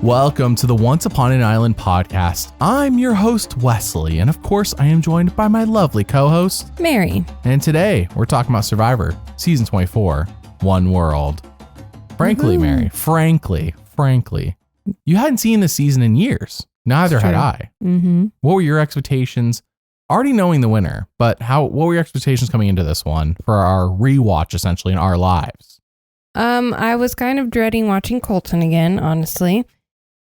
Welcome to the Once Upon an Island podcast. I'm your host, Wesley, and of course, I am joined by my lovely co-host, Mary. And today, we're talking about Survivor, Season 24, One World. Frankly, Mary, frankly, you hadn't seen this season in years. Neither had I. Mm-hmm. What were your expectations? Already knowing the winner, but what were your expectations coming into this one for our rewatch, essentially, in our lives? I was kind of dreading watching Colton again, honestly,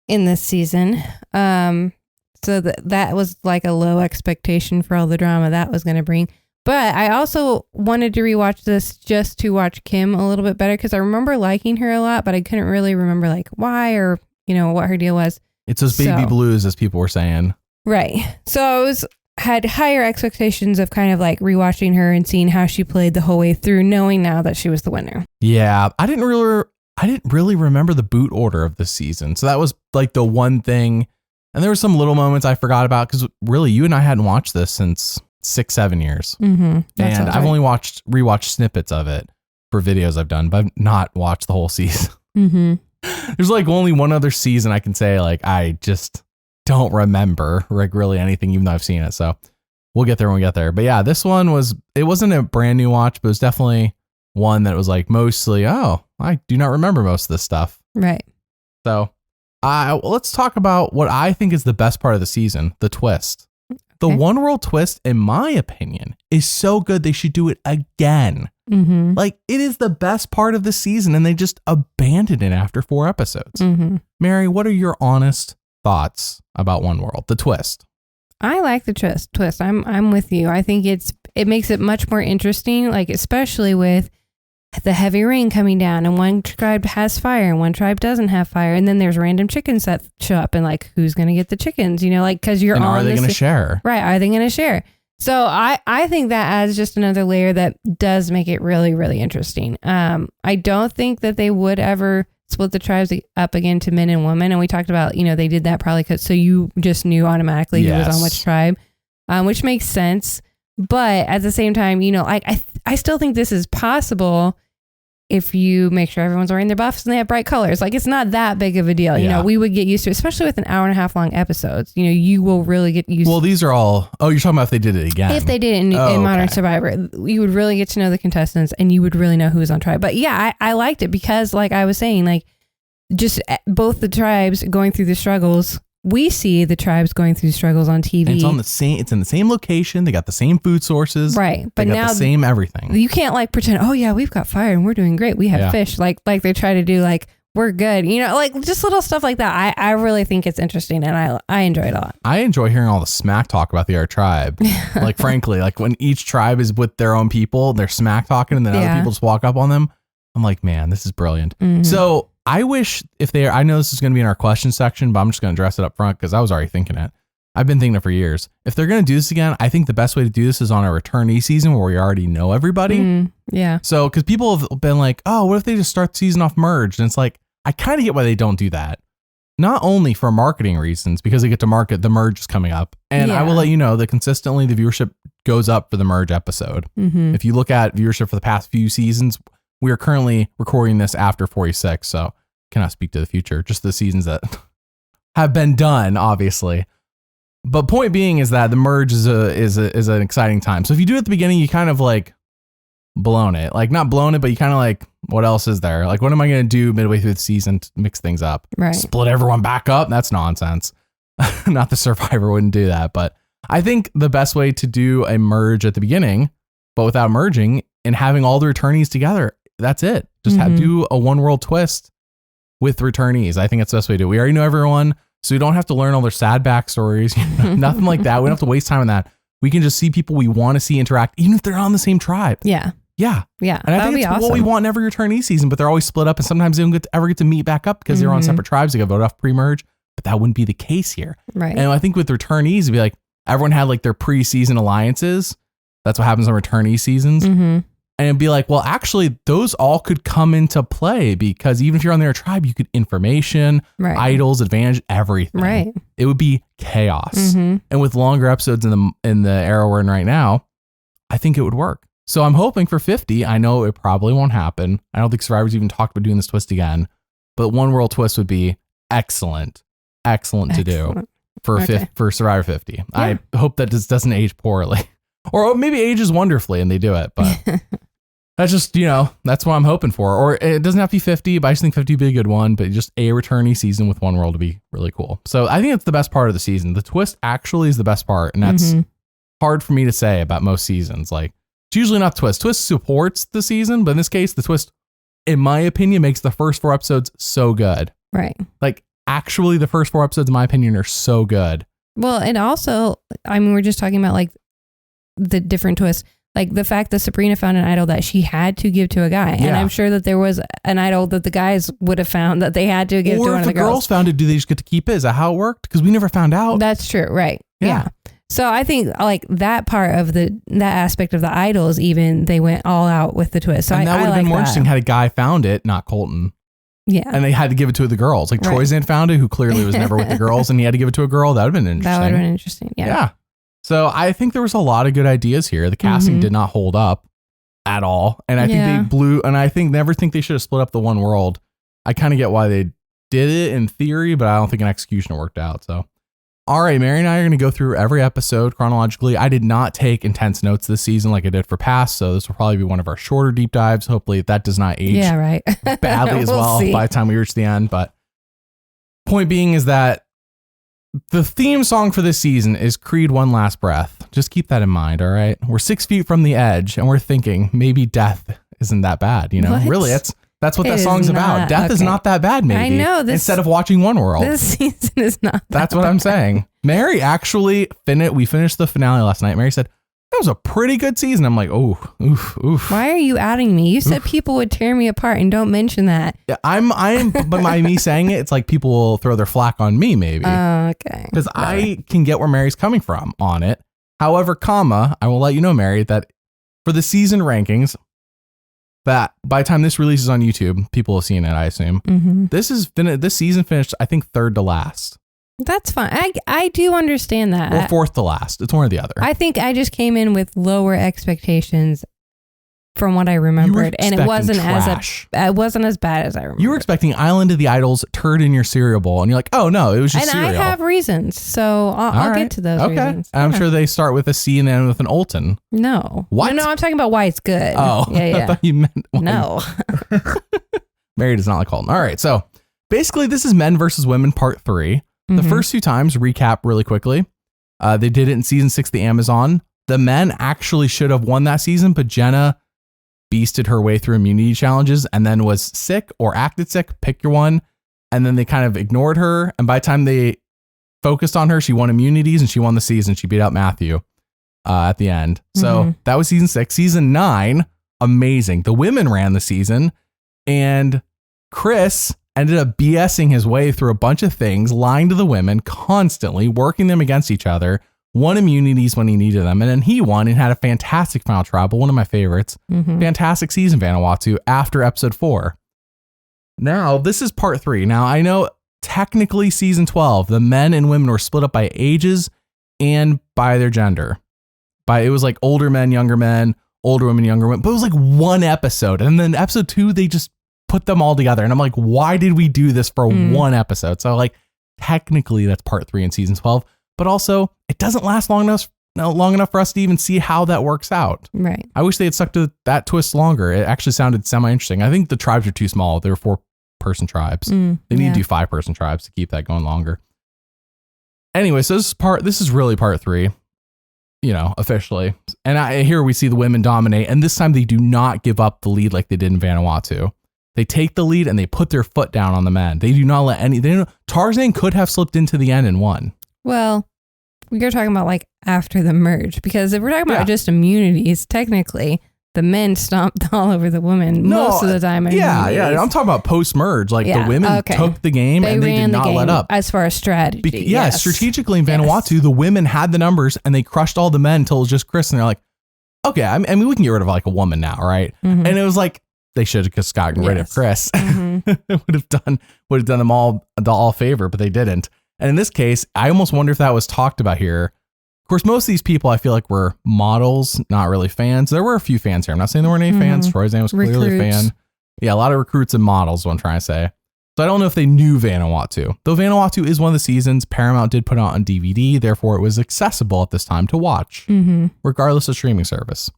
in this season. So that was like a low expectation for all the drama that was going to bring. But I also wanted to rewatch this just to watch Kim a little bit better, because I remember liking her a lot, but I couldn't really remember like why or, what her deal was. It's those baby blues, as people were saying. Right. So I had higher expectations of kind of like rewatching her and seeing how she played the whole way through, knowing now that she was the winner. Yeah, I didn't really remember the boot order of this season. So that was like the one thing. And there were some little moments I forgot about, because really you and I hadn't watched this since 6-7 years. Mm-hmm. And I've only rewatched snippets of it for videos I've done, but I've not watched the whole season. Mm-hmm. There's like only one other season I can say like I just don't remember like really anything, even though I've seen it. So we'll get there when we get there. But yeah, this one it wasn't a brand new watch, but it was definitely one that was like mostly, I do not remember most of this stuff. Right. So let's talk about what I think is the best part of the season, the twist. The One World twist, in my opinion, is so good they should do it again. Mm-hmm. Like, it is the best part of the season, and they just abandoned it after 4 episodes. Mm-hmm. Mary, what are your honest thoughts about One World, the twist? I like the twist. I'm with you. I think it makes it much more interesting, like especially with the heavy rain coming down, and one tribe has fire and one tribe doesn't have fire, and then there's random chickens that show up, and like who's gonna get the chickens? Like because you're and on. Are they gonna share? Right? Are they gonna share? So I think that adds just another layer that does make it really, really interesting. I don't think that they would ever split the tribes up again to men and women, and we talked about they did that probably so you just knew automatically who was on which tribe, which makes sense. But at the same time, I still think this is possible if you make sure everyone's wearing their buffs and they have bright colors. Like, it's not that big of a deal. We would get used to it, especially with an hour and a half long episodes. You will really get used to it. Well, these are all, you're talking about if they did it again. If they did it in Modern Survivor, you would really get to know the contestants and you would really know who was on tribe. But yeah, I liked it because like I was saying, like just both the tribes going through the struggles. We see the tribes going through struggles on TV. And it's in the same location. They got the same food sources. Right. But they got now the same everything. You can't like pretend, oh yeah, we've got fire and we're doing great. We have fish. Like they try to do like, we're good. Like just little stuff like that. I really think it's interesting and I enjoy it a lot. I enjoy hearing all the smack talk about the other tribe. Like frankly, like when each tribe is with their own people, they're smack talking and then other people just walk up on them. I'm like, man, this is brilliant. Mm-hmm. So I wish I know this is going to be in our question section, but I'm just going to address it up front because I was already thinking it. I've been thinking it for years. If they're going to do this again, I think the best way to do this is on a returnee season where we already know everybody. Yeah. So, because people have been like, oh, what if they just start the season off merged? And it's like, I kind of get why they don't do that. Not only for marketing reasons, because they get to market the merge is coming up. And I will let you know that consistently the viewership goes up for the merge episode. Mm-hmm. If you look at viewership for the past few seasons, we are currently recording this after 46, so cannot speak to the future, just the seasons that have been done, obviously. But point being is that the merge is an exciting time. So if you do it at the beginning, you kind of like blown it. Like not blown it, but you kind of like, what else is there? Like, what am I going to do midway through the season to mix things up? Right. Split everyone back up? That's nonsense. Not the Survivor wouldn't do that. But I think the best way to do a merge at the beginning, but without merging and having all the returnees together, that's it. Just do a One World twist with returnees. I think that's the best way to do it. We already know everyone, so we don't have to learn all their sad backstories, nothing like that. We don't have to waste time on that. We can just see people we want to see interact, even if they're on the same tribe. Yeah. Yeah. Yeah. And I think it's awesome. What we want in every returnee season, but they're always split up and sometimes they don't ever get to meet back up because they're on separate tribes. They got voted off pre-merge, but that wouldn't be the case here. Right. And I think with returnees, it'd be like everyone had like their pre-season alliances. That's what happens on returnee seasons. Mm-hmm. And it'd be like, well, actually, those all could come into play because even if you're on their tribe, you could information, idols, advantage, everything. Right. It would be chaos. Mm-hmm. And with longer episodes in the era we're in right now, I think it would work. So I'm hoping for 50. I know it probably won't happen. I don't think Survivor's even talked about doing this twist again, but One World twist would be excellent to do for Survivor 50. Yeah. I hope that this doesn't age poorly, or maybe ages wonderfully and they do it, but that's just, that's what I'm hoping for. Or it doesn't have to be 50, but I just think 50 would be a good one, but just a returnee season with One World would be really cool. So I think it's the best part of the season. The twist actually is the best part, and that's hard for me to say about most seasons. Like, it's usually not twist. Twist supports the season, but in this case, the twist, in my opinion, makes the first 4 episodes so good. Right. Like, actually, the first 4 episodes, in my opinion, are so good. Well, and also, I mean, we're just talking about like the different twists. Like the fact that Sabrina found an idol that she had to give to a guy. Yeah. And I'm sure that there was an idol that the guys would have found that they had to give to one of the girls. Or if the girls found it, do they just get to keep it? Is that how it worked? Because we never found out. That's true. Right. Yeah. So I think like that part of that aspect of the idols, even they went all out with the twist. So and that would have been more interesting had a guy found it, not Colton. Yeah. And they had to give it to the girls. Like Troyzan found it, who clearly was never with the girls, and he had to give it to a girl. That would have been interesting. That would have been interesting. Yeah. So I think there was a lot of good ideas here. The casting did not hold up at all. And I think they blew, and I never think they should have split up the One World. I kind of get why they did it in theory, but I don't think an execution worked out. So, all right, Mary and I are going to go through every episode chronologically. I did not take intense notes this season like I did for past, so this will probably be one of our shorter deep dives. Hopefully that does not age badly as well by the time we reach the end. But point being is that the theme song for this season is Creed One Last Breath. Just keep that in mind, all right? We're 6 feet from the edge, and we're thinking maybe death isn't that bad, What? Really, that's what that song's about. Death is not that bad, maybe. I know. Instead of watching One World. This season is not That's what I'm saying. Mary actually we finished the finale last night. Mary said, that was a pretty good season. I'm like, oof. Why are you outing me? You said people would tear me apart, and don't mention that. Yeah, but by me saying it, it's like people will throw their flack on me, maybe. Okay. Because I can get where Mary's coming from on it. However, I will let you know, Mary, that for the season rankings, that by the time this releases on YouTube, people have seen it, I assume. This season finished, I think, 3rd to last. That's fine. I do understand that. Or 4th to last. It's one or the other. I think I just came in with lower expectations from what I remembered, and it wasn't as bad as I remember. You were expecting Island of the Idols turd in your cereal bowl, and you're like, oh no, it was just cereal. And I have reasons, so I'll get to those reasons. I'm sure they start with a C and end with an Olton. No. What? No, I'm talking about why it's good. Oh, yeah. I thought you meant no. Mary does not like Olton. All right, so basically this is Men versus Women Part 3. The first 2 times, recap really quickly. They did it in season 6, The Amazon. The men actually should have won that season, but Jenna beasted her way through immunity challenges and then was sick or acted sick. Pick your one. And then they kind of ignored her. And by the time they focused on her, she won immunities and she won the season. She beat out Matthew at the end. So that was season 6. Season 9, amazing. The women ran the season, and Chris ended up BSing his way through a bunch of things, lying to the women constantly, working them against each other, won immunities when he needed them, and then he won and had a fantastic final tribal, one of my favorites. Fantastic season, Vanuatu, after episode 4. Now, this is part 3. Now, I know technically season 12, the men and women were split up by ages and by their gender. It was like older men, younger men, older women, younger women, but it was like one episode. And then episode 2, they just put them all together. And I'm like, why did we do this for one episode? So like, technically that's part 3 in season 12, but also it doesn't last long enough for us to even see how that works out. Right. I wish they had stuck to that twist longer. It actually sounded semi-interesting. I think the tribes are too small. They were 4-person tribes. They need to do 5-person tribes to keep that going longer. Anyway, so this is really part 3, officially. And here we see the women dominate, and this time they do not give up the lead like they did in Vanuatu. They take the lead and they put their foot down on the men. They do not let Tarzan could have slipped into the end and won. Well, you're talking about like after the merge, because if we're talking about just immunities, technically the men stomped all over the women most of the time. Yeah. I'm talking about post-merge. Like the women took the game and they did not let up. As far as strategy. Strategically in Vanuatu, the women had the numbers and they crushed all the men until it was just Chris. And they're like, okay, I mean, we can get rid of like a woman now, right? And it was like, they should have just gotten rid of Chris. would have done them all favor, but they didn't. And in this case, I almost wonder if that was talked about here. course, most of these people I feel like were models, not really fans. There were a few fans here. I'm not saying there weren't any fans. Troyzan was clearly a fan. Yeah, a lot of recruits and models is what I'm trying to say. So I don't know if they knew Vanuatu. Though Vanuatu is one of the seasons Paramount did put out on DVD, therefore it was accessible at this time to watch, regardless of streaming service.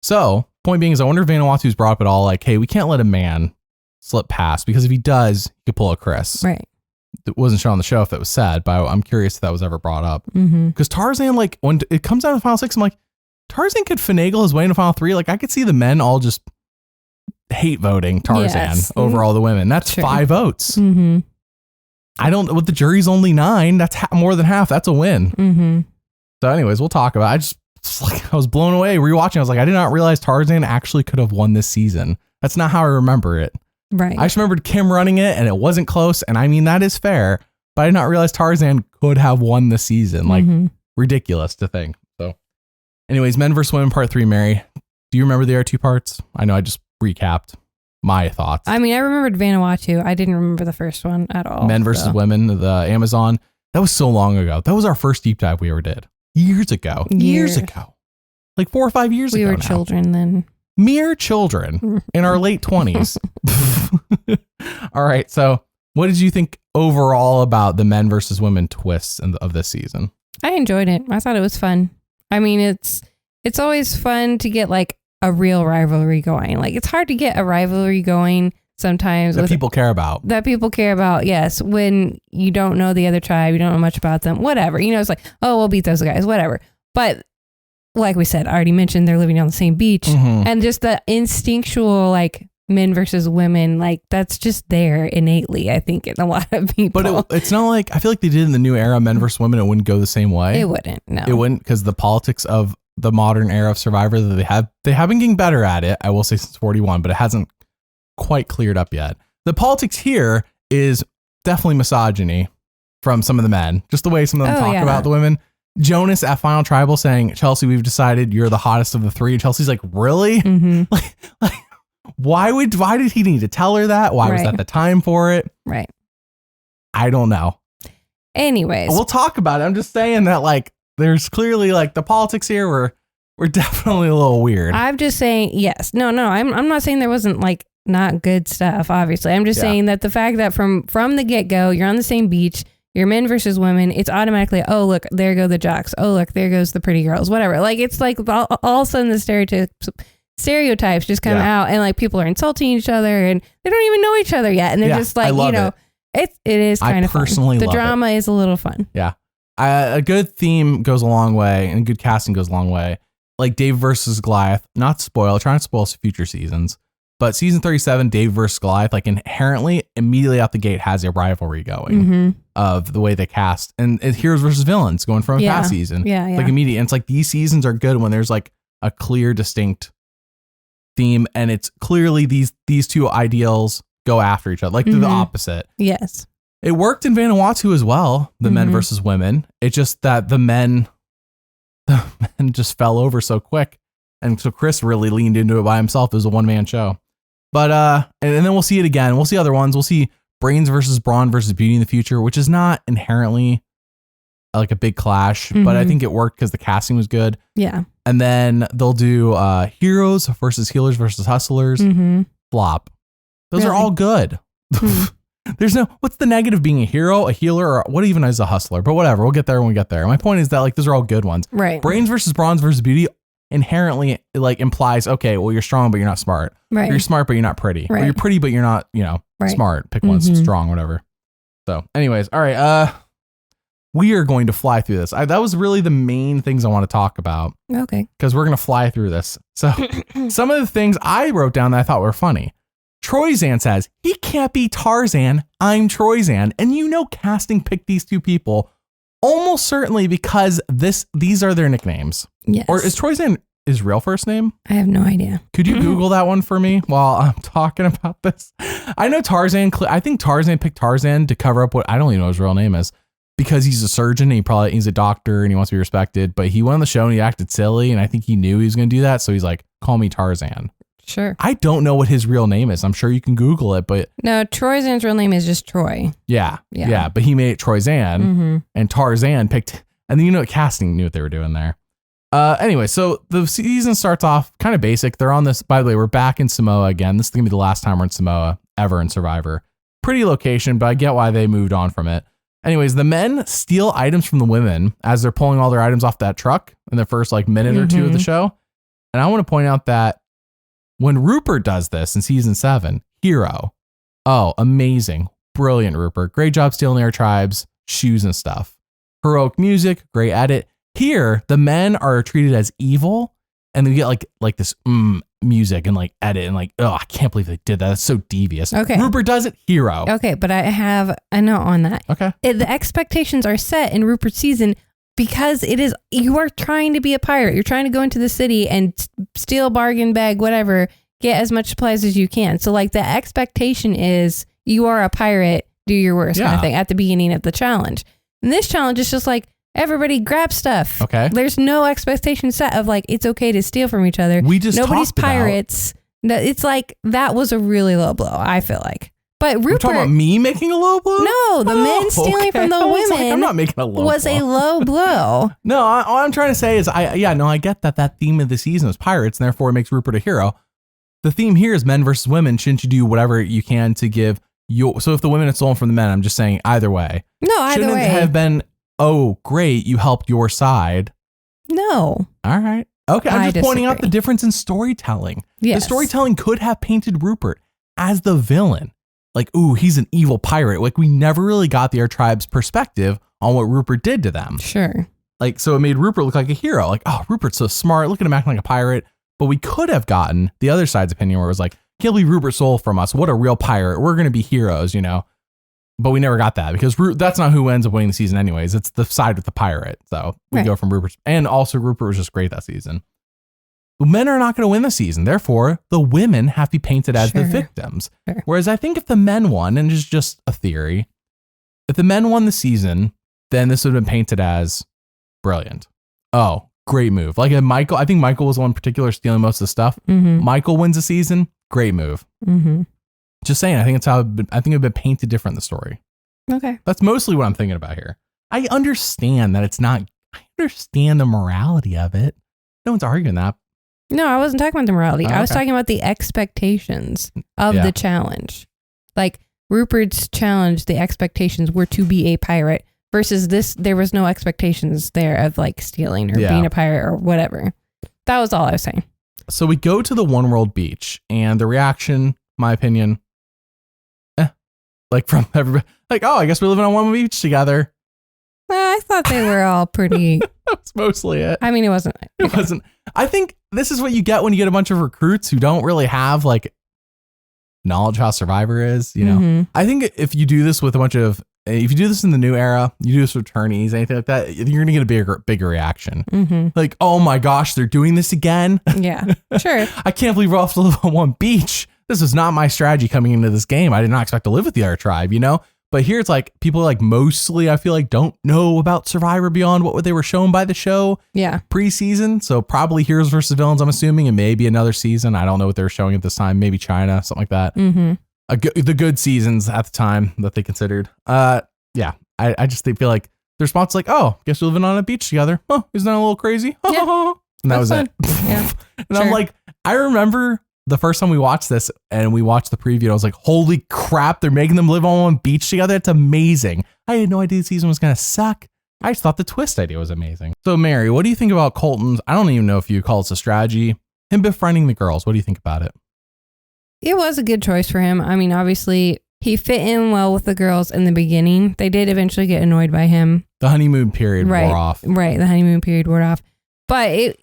So, point being is I wonder if Vanuatu's brought up at all, like, hey, we can't let a man slip past, because if he does, he could pull a Chris. Right. It wasn't shown on the show if that was said, but I'm curious if that was ever brought up. Because Tarzan, like, when it comes down to Final 6, I'm like, Tarzan could finagle his way into Final 3. Like, I could see the men all just hate voting Tarzan over all the women. That's 5 votes. I don't, with the jury's only 9, that's more than half. That's a win. So anyways, we'll talk about it. I was blown away rewatching. I was like, I did not realize Tarzan actually could have won this season. That's not how I remember it. Right. I just remembered Kim running it and it wasn't close. And I mean, that is fair, but I did not realize Tarzan could have won the season. Like, ridiculous to think. So anyways, Men vs. Women Part 3, Mary. Do you remember the other 2 parts? I know I just recapped my thoughts. I mean, I remembered Vanuatu. I didn't remember the first one at all. Men vs. Women, the Amazon. That was so long ago. That was our first deep dive we ever did. Years ago. Like 4 or 5 years ago. We were children then. Mere children in our late 20s. All right. So what did you think overall about the Men versus Women twists of this season? I enjoyed it. I thought it was fun. I mean, it's always fun to get like a real rivalry going. Like, it's hard to get a rivalry going sometimes. That people care about. Yes. When you don't know the other tribe, you don't know much about them, whatever. You know, it's like, oh, we'll beat those guys, whatever. But like we said, I already mentioned they're living on the same beach, and just the instinctual, like, men versus women, like, that's just there innately, I think, in a lot of people. But it's not like, I feel like they did in the new era, Men versus Women, it wouldn't go the same way. It wouldn't, no. It wouldn't, because the politics of the modern era of Survivor, that they have been getting better at it, I will say, since 41, but it hasn't quite cleared up yet. The politics here is definitely misogyny from some of the men, just the way some of them talk about the women. Jonas at Final Tribal saying, Chelsea, we've decided you're the hottest of the 3. And Chelsea's like, really? Like, why did he need to tell her that? Why was that the time for it? Right. I don't know. Anyways, we'll talk about it. I'm just saying that, like, there's clearly, like, the politics here were definitely a little weird. I'm just saying, yes. No, I'm not saying there wasn't, like, not good stuff, obviously. I'm just saying that the fact that from the get-go, you're on the same beach, you're men versus women, it's automatically, oh, look, there go the jocks. Oh, look, there goes the pretty girls, whatever. Like, it's like all of a sudden the stereotypes just come out, and, like, people are insulting each other, and they don't even know each other yet. And they're just like, you know, it is kind of fun. The drama is a little fun. Yeah. A good theme goes a long way, and good casting goes a long way. Like Dave versus Goliath, not spoil, trying to spoil future seasons. But season 37, Dave versus Goliath, like, inherently, immediately out the gate, has a rivalry going of the way they cast. And heroes versus villains going from a past season. Like, immediate. And it's like, these seasons are good when there's, like, a clear, distinct theme. And it's clearly these 2 ideals go after each other. Like, they're the opposite. Yes. It worked in Vanuatu as well, the men versus women. It's just that the men just fell over so quick. And so Chris really leaned into it by himself. It was a one-man show. But, and then we'll see it again. We'll see other ones. We'll see Brains versus Brawn versus Beauty in the future, which is not inherently like a big clash, but I think it worked because the casting was good. Yeah. And then they'll do Heroes versus Healers versus Hustlers. Flop. Those are all good. There's no, what's the negative being a hero, a healer, or what even is a hustler? But whatever, we'll get there when we get there. My point is that, like, those are all good ones. Right. Brains versus Bronze versus Beauty inherently, like, implies, okay, well, you're strong, but you're not smart. Right. You're smart, but you're not pretty. Right. Or you're pretty, but you're not, you know, smart. Pick one, strong, whatever. So anyways, all right. We are going to fly through this. That was really the main things I want to talk about. Okay. Because we're going to fly through this. So some of the things I wrote down that I thought were funny. Troyzan says, he can't be Tarzan. I'm Troyzan. And you know, casting picked these 2 people almost certainly because these are their nicknames. Yes. Or is Troyzan his real first name? I have no idea. Could you Google that one for me while I'm talking about this? I know Tarzan. I think Tarzan picked Tarzan to cover up what I don't even know his real name is, because he's a surgeon and he's a doctor and he wants to be respected. But he went on the show and he acted silly, and I think he knew he was going to do that. So he's like, call me Tarzan. Sure. I don't know what his real name is. I'm sure you can Google it, but no, Troyzan's real name is just Troy. Yeah. But he made it Troyzan, and Tarzan picked. And then, casting knew what they were doing there. Anyway, so the season starts off kind of basic. They're on this, by the way, we're back in Samoa again. This is going to be the last time we're in Samoa ever in Survivor. Pretty location, but I get why they moved on from it. Anyways, the men steal items from the women as they're pulling all their items off that truck in the first minute or two of the show. And I want to point out that when Rupert does this in season 7, hero. Oh, amazing. Brilliant, Rupert. Great job stealing their tribe's shoes and stuff. Heroic music, great edit. Here, the men are treated as evil, and they get like this music and edit and oh, I can't believe they did that. That's so devious. Okay. Rupert does it, hero. Okay, but I have a note on that. Okay. The expectations are set in Rupert's season because you are trying to be a pirate. You're trying to go into the city and steal, bargain, bag, whatever, get as much supplies as you can. So the expectation is you are a pirate, do your worst kind of thing at the beginning of the challenge. And this challenge is just everybody grab stuff. Okay. There's no expectation set of it's okay to steal from each other. We just nobody's pirates. No, it's that was a really low blow, I feel like. But Rupert, you're talking about me making a low blow? No, the men stealing from the women I'm not making a low was blow. a low blow. No, all I'm trying to say is I get that theme of the season is pirates, and therefore it makes Rupert a hero. The theme here is men versus women. Shouldn't you do whatever you can to give so if the women had stolen from the men, I'm just saying either way. No, either shouldn't way. it have been, oh, great, you helped your side? No. All right. Okay, I'm just pointing out disagree. the difference in storytelling. Yes. The storytelling could have painted Rupert as the villain. Ooh, he's an evil pirate. We never really got their tribe's perspective on what Rupert did to them. Sure. So it made Rupert look like a hero. Oh, Rupert's so smart. Look at him acting like a pirate. But we could have gotten the other side's opinion where it was can't believe Rupert stole from us. What a real pirate. We're going to be heroes, But we never got that because that's not who ends up winning the season anyways. It's the side with the pirate. So we go from Rupert. And also Rupert was just great that season. The men are not going to win the season. Therefore, the women have to be painted as the victims. Sure. Whereas I think if the men won, and it's just a theory, if the men won the season, then this would have been painted as brilliant. Oh, great move. Michael, I think Michael was the one in particular stealing most of the stuff. Mm-hmm. Michael wins the season. Great move. Mm-hmm. Just saying, I think it's how I think it'd been painted different in the story. Okay. That's mostly what I'm thinking about here. I understand that it's not, I understand the morality of it. No one's arguing that. No, I wasn't talking about the morality. Okay. I was talking about the expectations of the challenge. Rupert's challenge, the expectations were to be a pirate versus this, there was no expectations there of stealing or being a pirate or whatever. That was all I was saying. So we go to the One World Beach and the reaction, my opinion, from everybody, oh, I guess we're living on one beach together. I thought they were all pretty. That's mostly it. I mean, it wasn't. It wasn't. I think this is what you get when you get a bunch of recruits who don't really have knowledge of how Survivor is. Mm-hmm. I think if you do this with a bunch of, if you do this in the new era, you do this with attorneys, anything like that, you're gonna get a bigger reaction. Mm-hmm. Oh my gosh, they're doing this again. Yeah, sure. I can't believe we're off to live on one beach. This is not my strategy coming into this game. I did not expect to live with the other tribe, But here it's people mostly, I feel don't know about Survivor beyond what they were shown by the show. Yeah. Preseason. So probably heroes versus villains, I'm assuming, and maybe another season. I don't know what they were showing at this time. Maybe China, something like that. Mm-hmm. The good seasons at the time that they considered. Yeah. I just feel the response is oh, guess we're living on a beach together. Oh, isn't that a little crazy? Yeah. And that was fun. it. Yeah. And sure. I'm I remember the first time we watched this and we watched the preview, I was holy crap, they're making them live on one beach together. It's amazing. I had no idea the season was going to suck. I just thought the twist idea was amazing. So Mary, what do you think about Colton's, I don't even know if you call it a strategy, him befriending the girls? What do you think about it? It was a good choice for him. I mean, obviously he fit in well with the girls in the beginning. They did eventually get annoyed by him. The honeymoon period wore off. Right. The honeymoon period wore off. But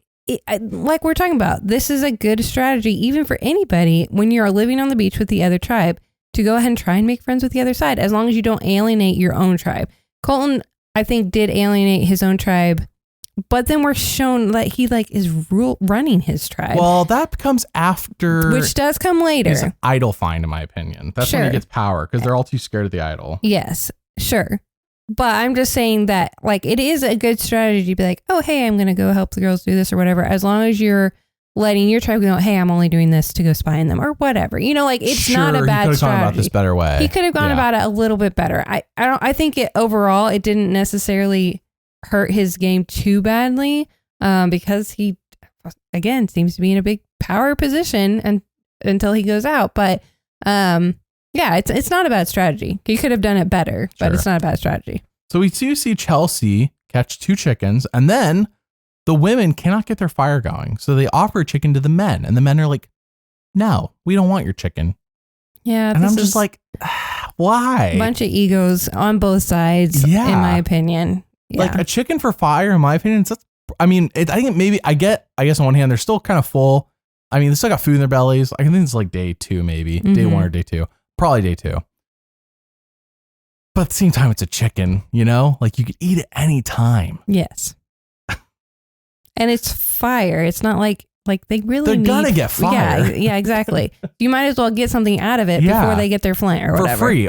like we're talking about, this is a good strategy, even for anybody when you're living on the beach with the other tribe, to go ahead and try and make friends with the other side, as long as you don't alienate your own tribe. Colton, I think, did alienate his own tribe, but then we're shown that he is running his tribe. Well, that comes after, which does come later. He's an idol find, in my opinion. That's when he gets power because they're all too scared of the idol. Yes, sure. But I'm just saying that it is a good strategy to be oh, hey, I'm going to go help the girls do this or whatever. As long as you're letting your tribe go, hey, I'm only doing this to go spy on them or whatever. It's not a bad strategy. He could have gone about this better way. He could have gone about it a little bit better. I think overall, it didn't necessarily hurt his game too badly because he, again, seems to be in a big power position and until he goes out. But yeah, it's not a bad strategy. He could have done it better, but it's not a bad strategy. So we do see Chelsea catch 2 chickens, and then the women cannot get their fire going. So they offer a chicken to the men, and the men are like, no, we don't want your chicken. Yeah. And I'm just like, why? A bunch of egos on both sides, in my opinion. Yeah. Like a chicken for fire, in my opinion, I guess on one hand, they're still kind of full. I mean, they still got food in their bellies. I think it's like day 2, maybe. Day 1 or day 2. Probably day 2. But at the same time, it's a chicken, you know? Like you could eat it any time. Yes. And it's fire. It's not like they really They're gonna get fire. Yeah, exactly. You might as well get something out of it before they get their flint or whatever. For free.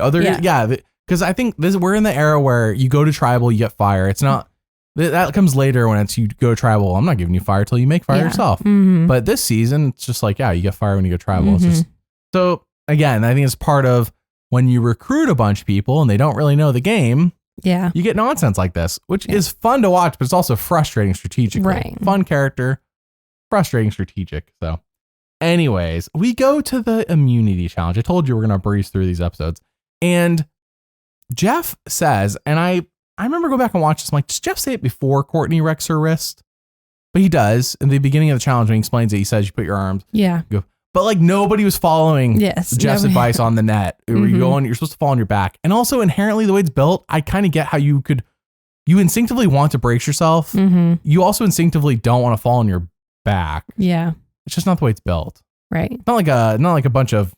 Because I think we're in the era where you go to tribal, you get fire. It's not, that comes later when it's you go to tribal. I'm not giving you fire till you make fire yourself. Mm-hmm. But this season, it's just like, you get fire when you go tribal. It's just, so again, I think it's part of when you recruit a bunch of people and they don't really know the game. Yeah. You get nonsense like this, which is fun to watch, but it's also frustrating strategically. Right. Fun character, frustrating strategic. So anyways, we go to the immunity challenge. I told you we're going to breeze through these episodes. And Jeff says, and I remember going back and watch this. I'm like, does Jeff say it before Courtney wrecks her wrist? But he does. In the beginning of the challenge when he explains it, he says you put your arms. Yeah. Go. But like nobody was following Jeff's advice on the net. You're supposed to fall on your back. And also inherently the way it's built, I kind of get how you instinctively want to brace yourself. Mm-hmm. You also instinctively don't want to fall on your back. Yeah. It's just not the way it's built. Right. Not like a bunch of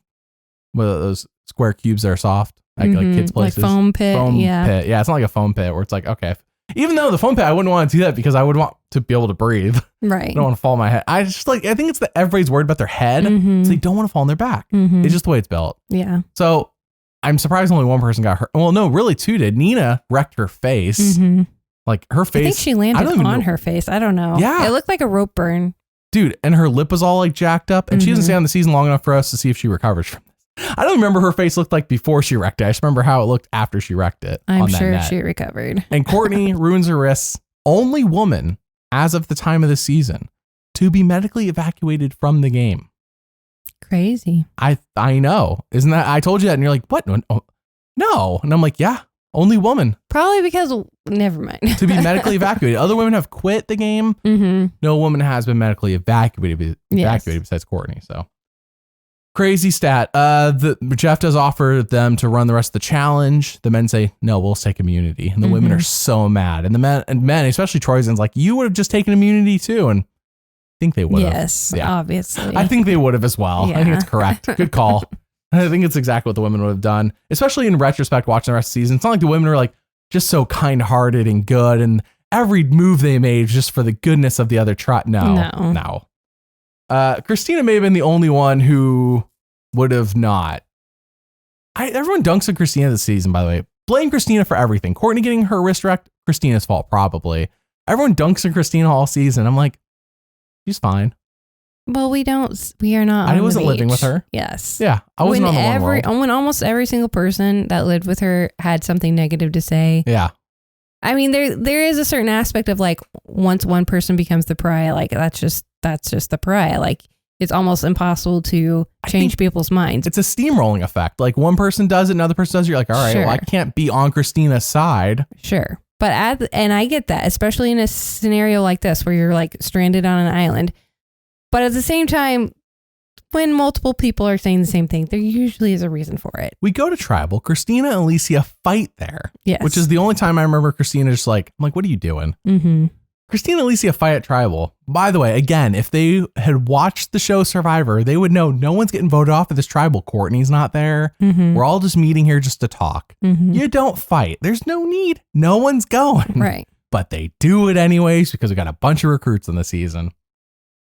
those square cubes that are soft. Like kids' places. Like foam pit. Pit. Yeah, it's not like a foam pit where it's like, okay. Even though the foam pit, I wouldn't want to do that because I would want to be able to breathe. Right. I don't want to fall on my head. I think it's that everybody's worried about their head. So they don't want to fall on their back. Mm-hmm. It's just the way it's built. Yeah. So I'm surprised only one person got hurt. Well, no, really 2 did. Nina wrecked her face. Mm-hmm. Like her face. I think she landed on her face. I don't know. Yeah. It looked like a rope burn. Dude, and her lip was all like jacked up. And she doesn't stay on the season long enough for us to see if she recovers from this. I don't remember her face looked like before she wrecked it. I just remember how it looked after she wrecked it. I'm sure she recovered. And Courtney ruins her wrists. Only woman, as of the time of the season, to be medically evacuated from the game. Crazy. I know. Isn't that? I told you that, and you're like, what? No. And I'm like, yeah, only woman. Probably because, never mind. To be medically evacuated. Other women have quit the game. Mm-hmm. No woman has been medically evacuated besides Courtney. So. Crazy stat. Jeff does offer them to run the rest of the challenge. The men say, no, we'll take immunity. And the women are so mad. And the men, especially Troyzen's like, you would have just taken immunity too. And I think they would have. Yes, obviously. I think they would have as well. Yeah. I think it's correct. Good call. I think it's exactly what the women would have done, especially in retrospect, watching the rest of the season. It's not like the women are like just so kind-hearted and good. And every move they made just for the goodness of the other tribe. No. Christina may have been the only one who would have not. Everyone dunks on Christina this season, by the way. Blame Christina for everything. Courtney getting her wrist wrecked, Christina's fault, probably. Everyone dunks on Christina all season. I'm like, she's fine. Well, we are not. I wasn't living with her. Yes. Yeah. I wasn't on the One World. When almost every single person that lived with her had something negative to say. Yeah. I mean, there is a certain aspect of like, once one person becomes the pariah, like that's just the pariah. Like it's almost impossible to change people's minds. It's a steamrolling effect. Like one person does it, another person does it. You're like, all right, well, I can't be on Christina's side. Sure. But and I get that, especially in a scenario like this where you're like stranded on an island. But at the same time, when multiple people are saying the same thing, there usually is a reason for it. We go to tribal. Christina and Alicia fight there. Yes. Which is the only time I remember Christina just like, I'm like, what are you doing? Mm-hmm. Christina and Alicia fight at tribal. By the way, again, if they had watched the show Survivor, they would know no one's getting voted off at this tribal. Courtney's not there. Mm-hmm. We're all just meeting here just to talk. Mm-hmm. You don't fight. There's no need. No one's going. Right. But they do it anyways because we got a bunch of recruits in the season.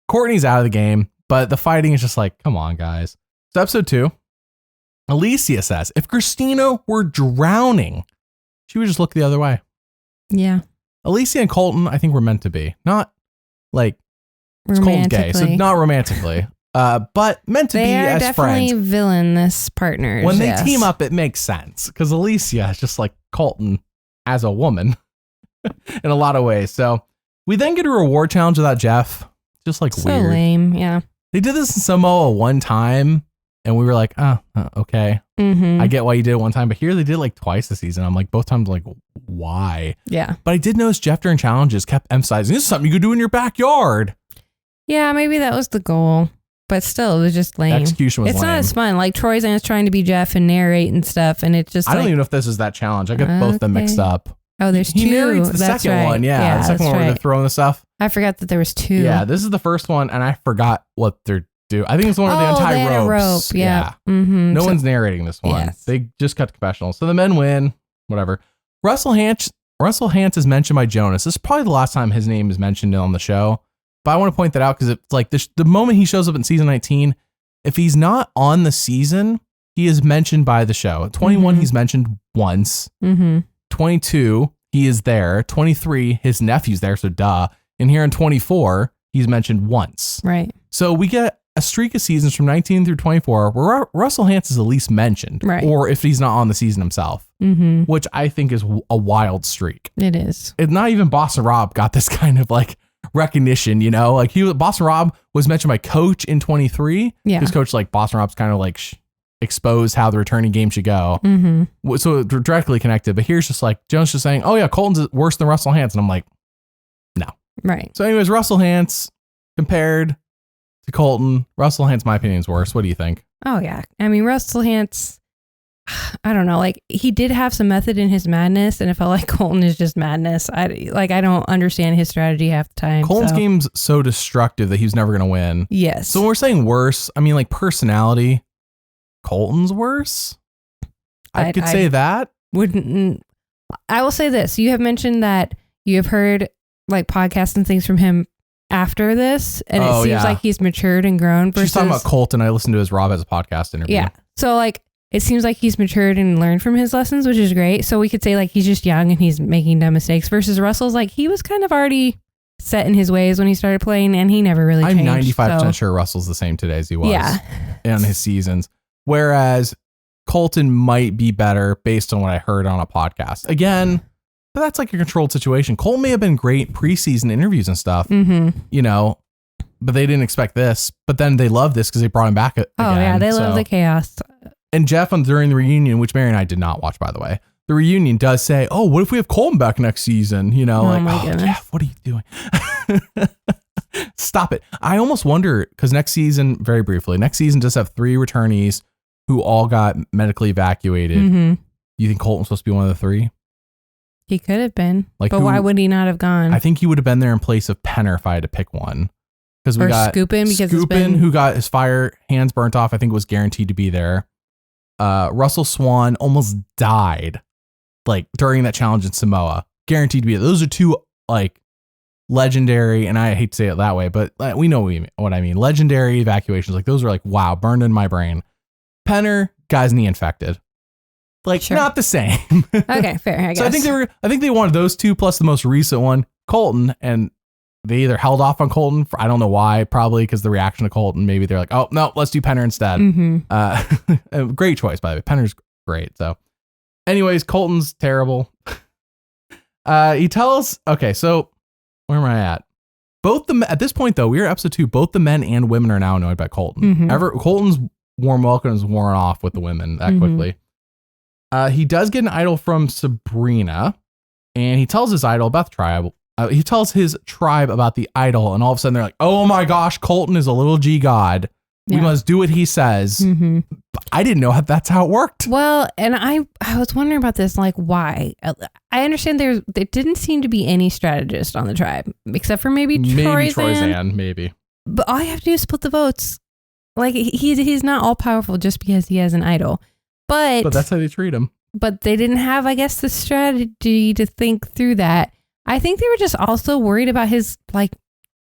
Courtney's out of the game, but the fighting is just like, come on, guys. So episode 2, Alicia says, if Christina were drowning, she would just look the other way. Yeah. Alicia and Colton, I think, were meant to be. Not like, it's Colton's gay, so not romantically, but meant to be as friends. They are definitely villainous partners. When they team up, it makes sense, because Alicia is just like Colton as a woman. in a lot of ways. So we then get a reward challenge without Jeff. Just like so weird. Lame. Yeah. They did this in Samoa one time and we were like, okay. Mm-hmm. I get why you did it one time, but here they did it like twice this season. I'm like, both times, like, why? Yeah. But I did notice Jeff during challenges kept emphasizing, this is something you could do in your backyard. Yeah, maybe that was the goal. But still, it was just lame. Execution was It's lame. not as fun. Like Troy Zan's trying to be Jeff and narrate and stuff, and it's just I don't even know if this is that challenge. I get both of them mixed up. Oh, there's two. He narrates the That's second right. one. Yeah, the second one where they're throwing the stuff. I forgot that there was two. Yeah, this is the first one, and I forgot what they're doing. I think it's the one where they untie they had ropes. a rope. Yeah. Mm-hmm. No one's narrating this one. Yes. They just cut the confessional. So the men win. Whatever. Russell Hantz is mentioned by Jonas. This is probably the last time his name is mentioned on the show. But I want to point that out because it's like the moment he shows up in season 19, if he's not on the season, he is mentioned by the show. At 21, he's mentioned once. 22, he is there. 23, his nephew's there, so duh. And here in 24, he's mentioned once. Right. So we get a streak of seasons from 19 through 24 where Russell Hantz is at least mentioned. Right. Or if he's not on the season himself, which I think is a wild streak. It is. It's not even Boston Rob got this kind of like recognition, you know, like Boston Rob was mentioned by Coach in 23. Yeah. His coach, like Boston Rob's kind of like exposed how the returning game should go. So directly connected. But here's just like Jones just saying, oh yeah, Colton's worse than Russell Hantz. And I'm like, no. Right. So anyways, Russell Hantz compared to Colton. Russell Hantz, my opinion, is worse. What do you think? Oh yeah. I mean, Russell Hantz, I don't know. Like he did have some method in his madness, and it felt like Colton is just madness. I don't understand his strategy half the time. Colton's game's so destructive that he's never going to win. Yes. So when we're saying worse, I mean like personality. Colton's worse. I could say that. I will say this. You have mentioned that you have heard like podcasts and things from him after this, and it seems like he's matured and grown. She's talking about Colton. I listened to his Rob as a podcast interview. Yeah. So like it seems like he's matured and learned from his lessons, which is great. So we could say like he's just young and he's making dumb mistakes versus Russell's like he was kind of already set in his ways when he started playing and he never really changed. I'm 95% sure Russell's the same today as he was in his seasons. Whereas Colton might be better based on what I heard on a podcast. Again, but that's like a controlled situation. Colton may have been great preseason interviews and stuff, you know, but they didn't expect this. But then they love this because they brought him back again. Oh, yeah. They love the chaos. And Jeff, during the reunion, which Mary and I did not watch, by the way, the reunion does say, oh, what if we have Colton back next season? You know, Jeff, what are you doing? Stop it. I almost wonder, because next season, very briefly, next season does have 3 returnees who all got medically evacuated. You think Colton's supposed to be one of the 3? He could have been. Like, but why would he not have gone? I think he would have been there in place of Penner if I had to pick one. Because we got Scoopin, who got his hands burnt off, I think was guaranteed to be there. Russell Swan almost died like during that challenge in Samoa. Guaranteed to be there. Those are 2 like legendary, and I hate to say it that way, but we know what I mean. Legendary evacuations. Like those are like, wow, burned in my brain. Penner, guy's knee infected. Like not the same. Okay, fair. I guess. So I think they wanted those 2 plus the most recent one, Colton, and they either held off on Colton for, I don't know why, probably because the reaction to Colton. Maybe they're like, oh no, let's do Penner instead. Great choice, by the way. Penner's great. So, anyways, Colton's terrible. He tells. Okay, so where am I at? At this point though, we're at episode 2. Both the men and women are now annoyed by Colton. Colton's warm welcome is worn off with the women that quickly. He does get an idol from Sabrina, and he tells his idol about the tribe. He tells his tribe about the idol, and all of a sudden they're like, "Oh my gosh, Colton is a little G god. We must do what he says." I didn't know that's how it worked. Well, and I was wondering about this, like why? I understand there didn't seem to be any strategist on the tribe except for maybe Troy Zan. Maybe. But all you have to do is split the votes. Like he's not all powerful just because he has an idol. But that's how they treat him. But they didn't have, I guess, the strategy to think through that. I think they were just also worried about his, like,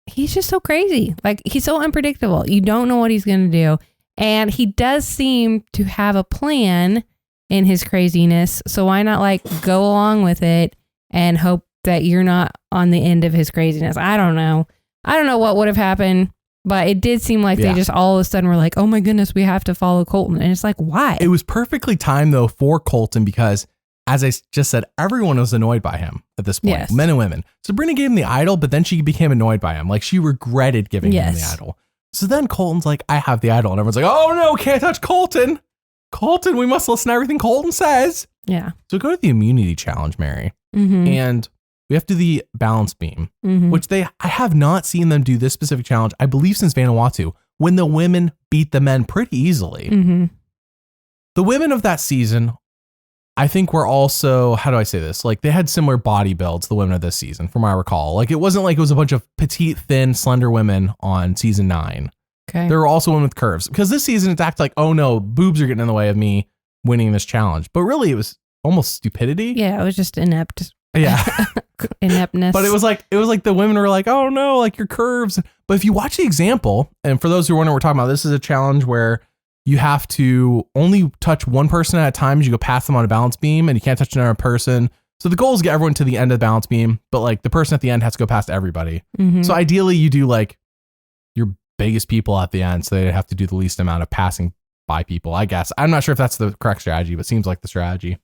he's just so crazy. Like, he's so unpredictable. You don't know what he's going to do. And he does seem to have a plan in his craziness. So why not, like, go along with it and hope that you're not on the end of his craziness? I don't know. I don't know what would have happened. But it did seem like they just all of a sudden were like, oh my goodness, we have to follow Colton. And it's like, why? It was perfectly timed, though, for Colton because as I just said, everyone was annoyed by him at this point, Yes. men and women. Sabrina gave him the idol, but then she became annoyed by him. Like she regretted giving him the idol. So then Colton's like, I have the idol. And everyone's like, oh no, can't touch Colton. Colton, we must listen to everything Colton says. Yeah. So go to the immunity challenge, Mary. Mm-hmm. And we have to do the balance beam, Mm-hmm. which I have not seen them do this specific challenge, I believe, since Vanuatu, when the women beat the men pretty easily. Mm-hmm. The women of that season, I think, were also, how do I say this? Like they had similar body builds, the women of this season, from what I recall. Like it wasn't like it was a bunch of petite, thin, slender women on season 9. Okay. There were also women with curves, because this season it's act like, oh no, boobs are getting in the way of me winning this challenge. But really it was almost stupidity. Yeah, it was just inept. Yeah. Ineptness. But it was like the women were like, oh no, like your curves. But if you watch the example, and for those who are wondering what we're talking about, this is a challenge where you have to only touch one person at a time as you go past them on a balance beam, and you can't touch another person. So the goal is to get everyone to the end of the balance beam, but like the person at the end has to go past everybody. Mm-hmm. So ideally you do like your biggest people at the end, so they have to do the least amount of passing by people, I guess. I'm not sure if that's the correct strategy, but it seems like the strategy.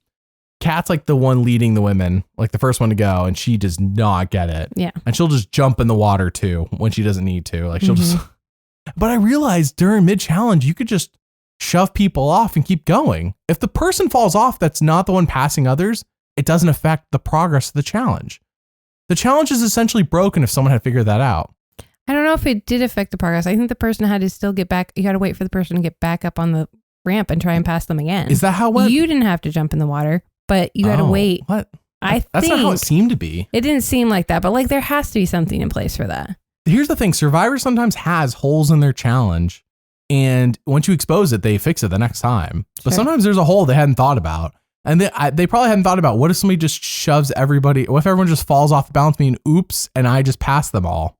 Kat's like the one leading the women, like the first one to go, and she does not get it. Yeah. And she'll just jump in the water too when she doesn't need to. Like she'll just, but I realized during mid challenge, you could just shove people off and keep going. If the person falls off, that's not the one passing others, it doesn't affect the progress of the challenge. The challenge is essentially broken if someone had figured that out. I don't know if it did affect the progress. I think the person had to still get back. You got to wait for the person to get back up on the ramp and try and pass them again. Is that how it went? You didn't have to jump in the water, but you had to wait. What? That's not how it seemed to be. It didn't seem like that, but like there has to be something in place for that. Here's the thing. Survivor sometimes has holes in their challenge, and once you expose it, they fix it the next time. But sometimes there's a hole they hadn't thought about. And they probably hadn't thought about, what if somebody just shoves everybody? What if everyone just falls off the balance beam, oops, and I just pass them all?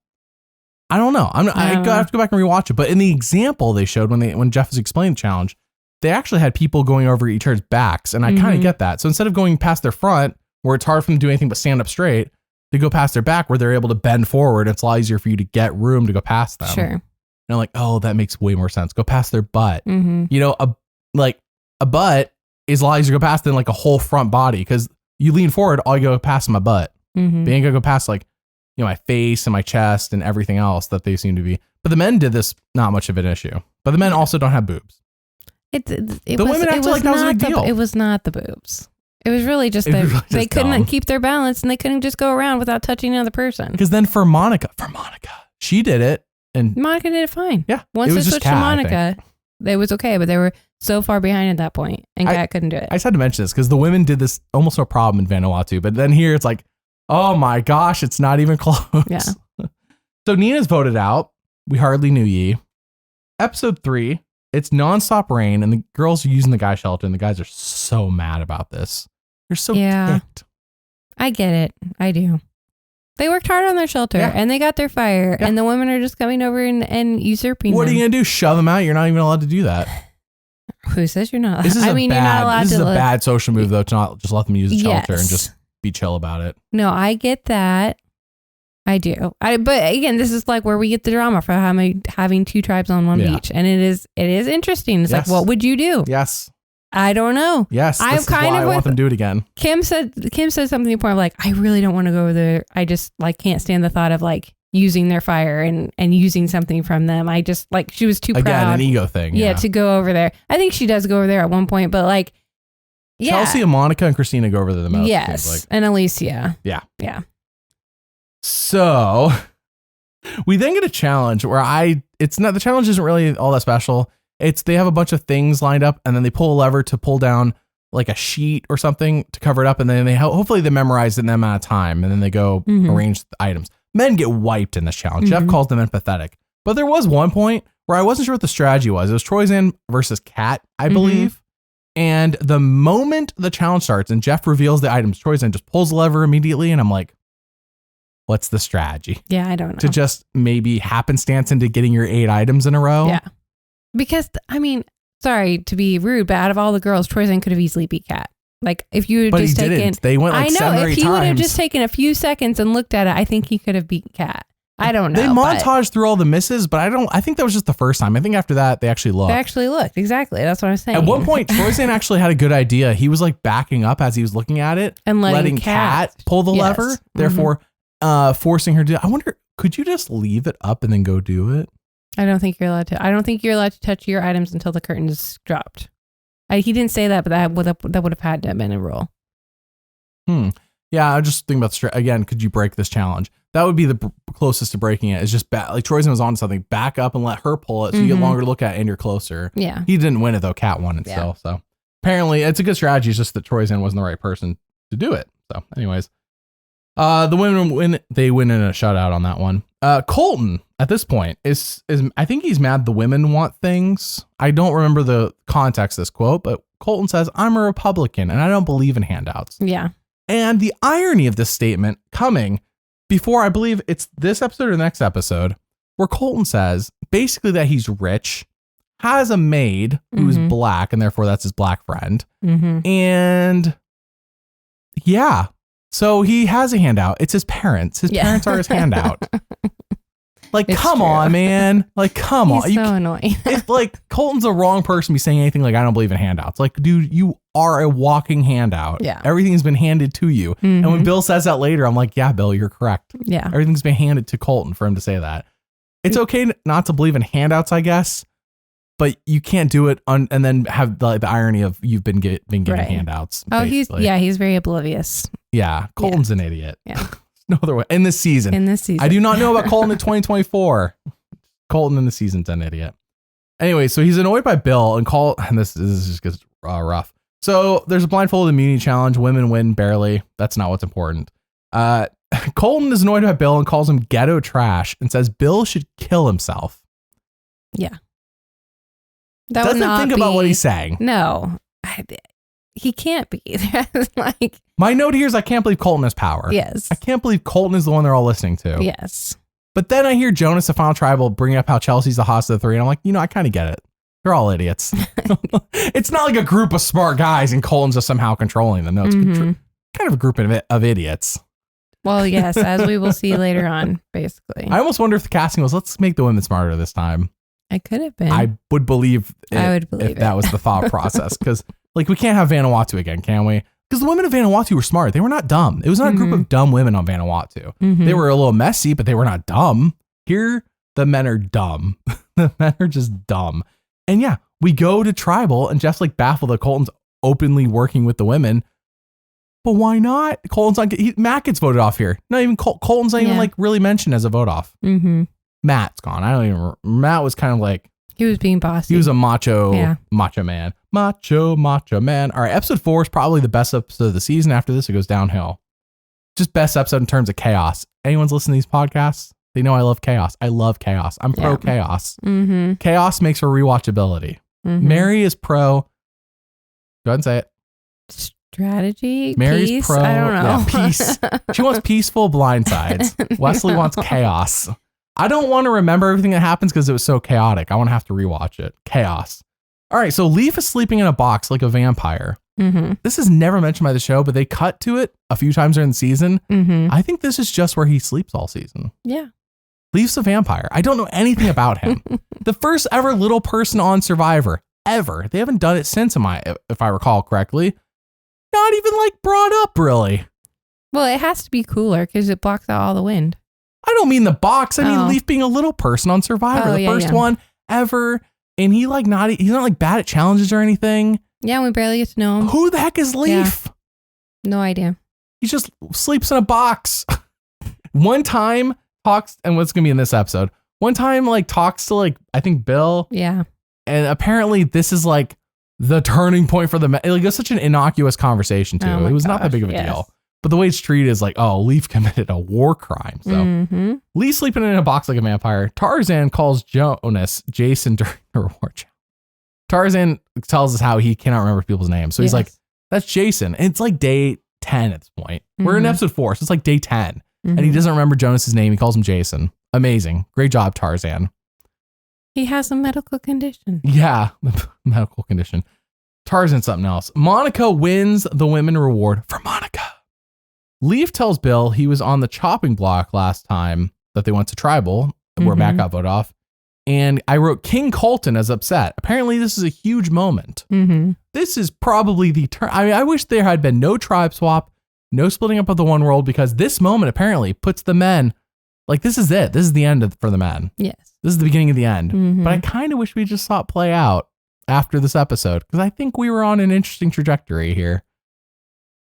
I don't know. I have to go back and rewatch it. But in the example they showed when Jeff was explaining the challenge, they actually had people going over each other's backs. And I kind of get that. So instead of going past their front, where it's hard for them to do anything but stand up straight, they go past their back where they're able to bend forward. It's a lot easier for you to get room to go past them. Sure. And I'm like, oh, that makes way more sense. Go past their butt. Mm-hmm. You know, a butt is a lot easier to go past than like a whole front body, because you lean forward, all you go past my butt. Mm-hmm. They ain't gonna go past like, you know, my face and my chest and everything else that they seem to be. But the men did this, not much of an issue. But the men also don't have boobs. The women acted like that was a big deal. It was not the boobs. It was really just that they couldn't keep their balance, and they couldn't just go around without touching another person. Because then for Monica, she did it, and Monica did it fine. Yeah, once they switched to Monica, it was okay. But they were so far behind at that point, and Kat couldn't do it. I just had to mention this because the women did this almost no problem in Vanuatu, but then here it's like, oh my gosh, it's not even close. Yeah. So Nina's voted out. We hardly knew ye. Episode 3. It's nonstop rain, and the girls are using the guy shelter, and the guys are so mad about this. They're so ticked. I get it. I do. They worked hard on their shelter, and they got their fire, and the women are just coming over and usurping What them. are you going to do? Shove them out? You're not even allowed to do that. Who says you're not? You're not allowed to. This is a bad social move, though, to not just let them use the shelter and just be chill about it. No, I get that. I do. But again, this is like where we get the drama for having 2 tribes on one beach, and it is interesting. It's like, what would you do? Yes. I don't know. Yes. This is why I want them to do it again. Kim said something important like, I really don't want to go over there. I just like can't stand the thought of like using their fire and using something from them. I just like, she was too proud. Again, an ego thing. Yeah, to go over there. I think she does go over there at one point, but like, Chelsea and Monica and Christina go over there the most. Yes. Like. And Alicia. Yeah. Yeah. So we then get a challenge where the challenge isn't really all that special. They have a bunch of things lined up, and then they pull a lever to pull down like a sheet or something to cover it up. And then hopefully they memorize it in that amount of time. And then they go arrange the items. Men get wiped in this challenge. Jeff calls them empathetic, but there was one point where I wasn't sure what the strategy was. It was Troyzan versus Kat, I believe. And the moment the challenge starts and Jeff reveals the items, Troyzan just pulls the lever immediately. And I'm like, what's the strategy? Yeah, I don't know. To just maybe happenstance into getting your 8 items in a row? Yeah. Because, I mean, sorry to be rude, but out of all the girls, Troyzan could have easily beat Kat. Like, if you had just taken... They went like 7 or 8 times. If he would have just taken a few seconds and looked at it, I think he could have beat Kat. I don't know. They montaged through all the misses, but I think that was just the first time. I think after that, they actually looked. They actually looked. Exactly. That's what I'm saying. At one point, Troyzan actually had a good idea. He was like backing up as he was looking at it and letting Kat pull the lever, therefore forcing her to. I wonder, could you just leave it up and then go do it? I don't think you're allowed to. I don't think you're allowed to touch your items until the curtain is dropped. He didn't say that, but that would have had to have been a rule. Yeah, I just think about again. Could you break this challenge? That would be the closest to breaking it. Is just like Troyzan was on something. Back up and let her pull it, so you get longer to look at, and you're closer. Yeah, he didn't win it though. Kat won it still. So apparently, it's a good strategy. It's just that Troyzan wasn't the right person to do it. So, anyways, the women win. They win in a shutout on that one. Colton at this point is I think he's mad the women want things. I don't remember the context of this quote, but Colton says, "I'm a Republican and I don't believe in handouts." Yeah. And the irony of this statement coming before, I believe it's this episode or the next episode, where Colton says basically that he's rich, has a maid who's black, and therefore that's his black friend. And yeah, so he has a handout. It's his parents. His parents are his handout. Like, it's come on, man. Like, come on. He's so annoying. If like Colton's the wrong person to be saying anything like, I don't believe in handouts. Like, dude, you are a walking handout. Yeah. Everything's been handed to you. And when Bill says that later, I'm like, yeah, Bill, you're correct. Yeah. Everything's been handed to Colton for him to say that. It's okay not to believe in handouts, I guess, but you can't do it and then have the irony of you've been given handouts. Oh, basically. he's very oblivious. Yeah. Colton's an idiot. Yeah. No other way. In this season. I do not know about Colton in 2024. Colton in the season's an idiot. Anyway, so he's annoyed by Bill and this just gets rough. So there's a blindfolded immunity challenge. Women win barely. That's not what's important. Colton is annoyed by Bill and calls him ghetto trash and says Bill should kill himself. Yeah. Doesn't think about what he's saying. No. He can't be. Like, my note here is I can't believe Colton has power. Yes. I can't believe Colton is the one they're all listening to. Yes. But then I hear Jonas, the final tribal, bring up how Chelsea's the hottest of the three. And I'm like, I kind of get it. They're all idiots. It's not like a group of smart guys and Colton's just somehow controlling them. No, it's kind of a group of idiots. Well, yes, as we will see later on, basically. I almost wonder if the casting was, let's make the women smarter this time. It could have been. I would believe if that was the thought process. Because like we can't have Vanuatu again, can we? Because the women of Vanuatu were smart. They were not dumb. It was not a group of dumb women on Vanuatu. They were a little messy, but they were not dumb. Here, the men are dumb. The men are just dumb. And yeah, we go to tribal and Jeff's like baffled that Colton's openly working with the women. But why not? Colton's not, Matt gets voted off here. Not even Colton's not even like really mentioned as a vote off. Matt's gone. Matt was kind of like, he was being bossy. He was a macho man. Macho man. All right. Episode 4 is probably the best episode of the season. After this, it goes downhill. Just best episode in terms of chaos. Anyone's listening to these podcasts? They know I love chaos. I love chaos. I'm pro chaos. Chaos makes for rewatchability. Mary is pro. Go ahead and say it. Strategy. Mary's peace? pro. I don't know. Yeah, peace. She wants peaceful blindsides. Wesley wants chaos. I don't want to remember everything that happens because it was so chaotic. I want to have to rewatch it. Chaos. All right. So Leaf is sleeping in a box like a vampire. This is never mentioned by the show, but they cut to it a few times during the season. I think this is just where he sleeps all season. Yeah. Leaf's a vampire. I don't know anything about him. The first ever little person on Survivor ever. They haven't done it since, if I recall correctly. Not even like brought up really. Well, it has to be cooler because it blocks out all the wind. I don't mean the box. I mean Leaf being a little person on Survivor. The first one ever. And he's not like bad at challenges or anything. Yeah, we barely get to know him. Who the heck is Leaf? Yeah. No idea. He just sleeps in a box. One time talks, and what's going to be in this episode? One time like talks to like, I think Bill. Yeah. And apparently this is like the turning point for the, like it was such an innocuous conversation too. It was not that big of a deal. But the way it's treated is like, oh, Leaf committed a war crime. So Leaf sleeping in a box like a vampire. Tarzan calls Jonas Jason during the reward challenge. Tarzan tells us how he cannot remember people's names. So he's like, that's Jason. And it's like day 10 at this point. We're in episode 4. So it's like day 10. And he doesn't remember Jonas's name. He calls him Jason. Amazing. Great job, Tarzan. He has a medical condition. Yeah, medical condition. Tarzan's something else. Monica wins the women reward for Monica. Leaf tells Bill he was on the chopping block last time that they went to tribal, where Matt got voted off. And I wrote King Colton as upset. Apparently, this is a huge moment. This is probably the turn. I mean, I wish there had been no tribe swap, no splitting up of the one world, because this moment apparently puts the men, like, this is it. This is the end for the men. Yes. This is the beginning of the end. But I kind of wish we just saw it play out after this episode, because I think we were on an interesting trajectory here.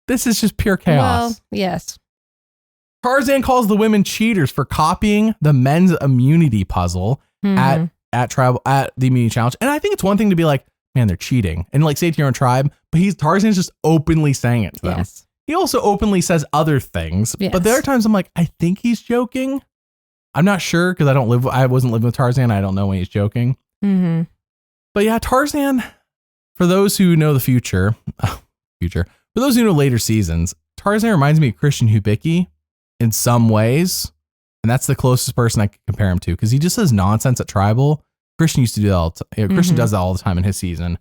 This is just pure chaos. Well, yes. Tarzan calls the women cheaters for copying the men's immunity puzzle at the immunity challenge. And I think it's one thing to be like, man, they're cheating, and like say it to your own tribe, but Tarzan's just openly saying it to them. Yes. He also openly says other things, Yes. but there are times I'm like, I think he's joking. I'm not sure, because I wasn't living with Tarzan. I don't know when he's joking. But yeah, Tarzan, for those who know the future, for those who know later seasons, Tarzan reminds me of Christian Hubicki in some ways. And that's the closest person I can compare him to, because he just says nonsense at tribal. Christian used to do that all the time. Christian does that all the time in his season.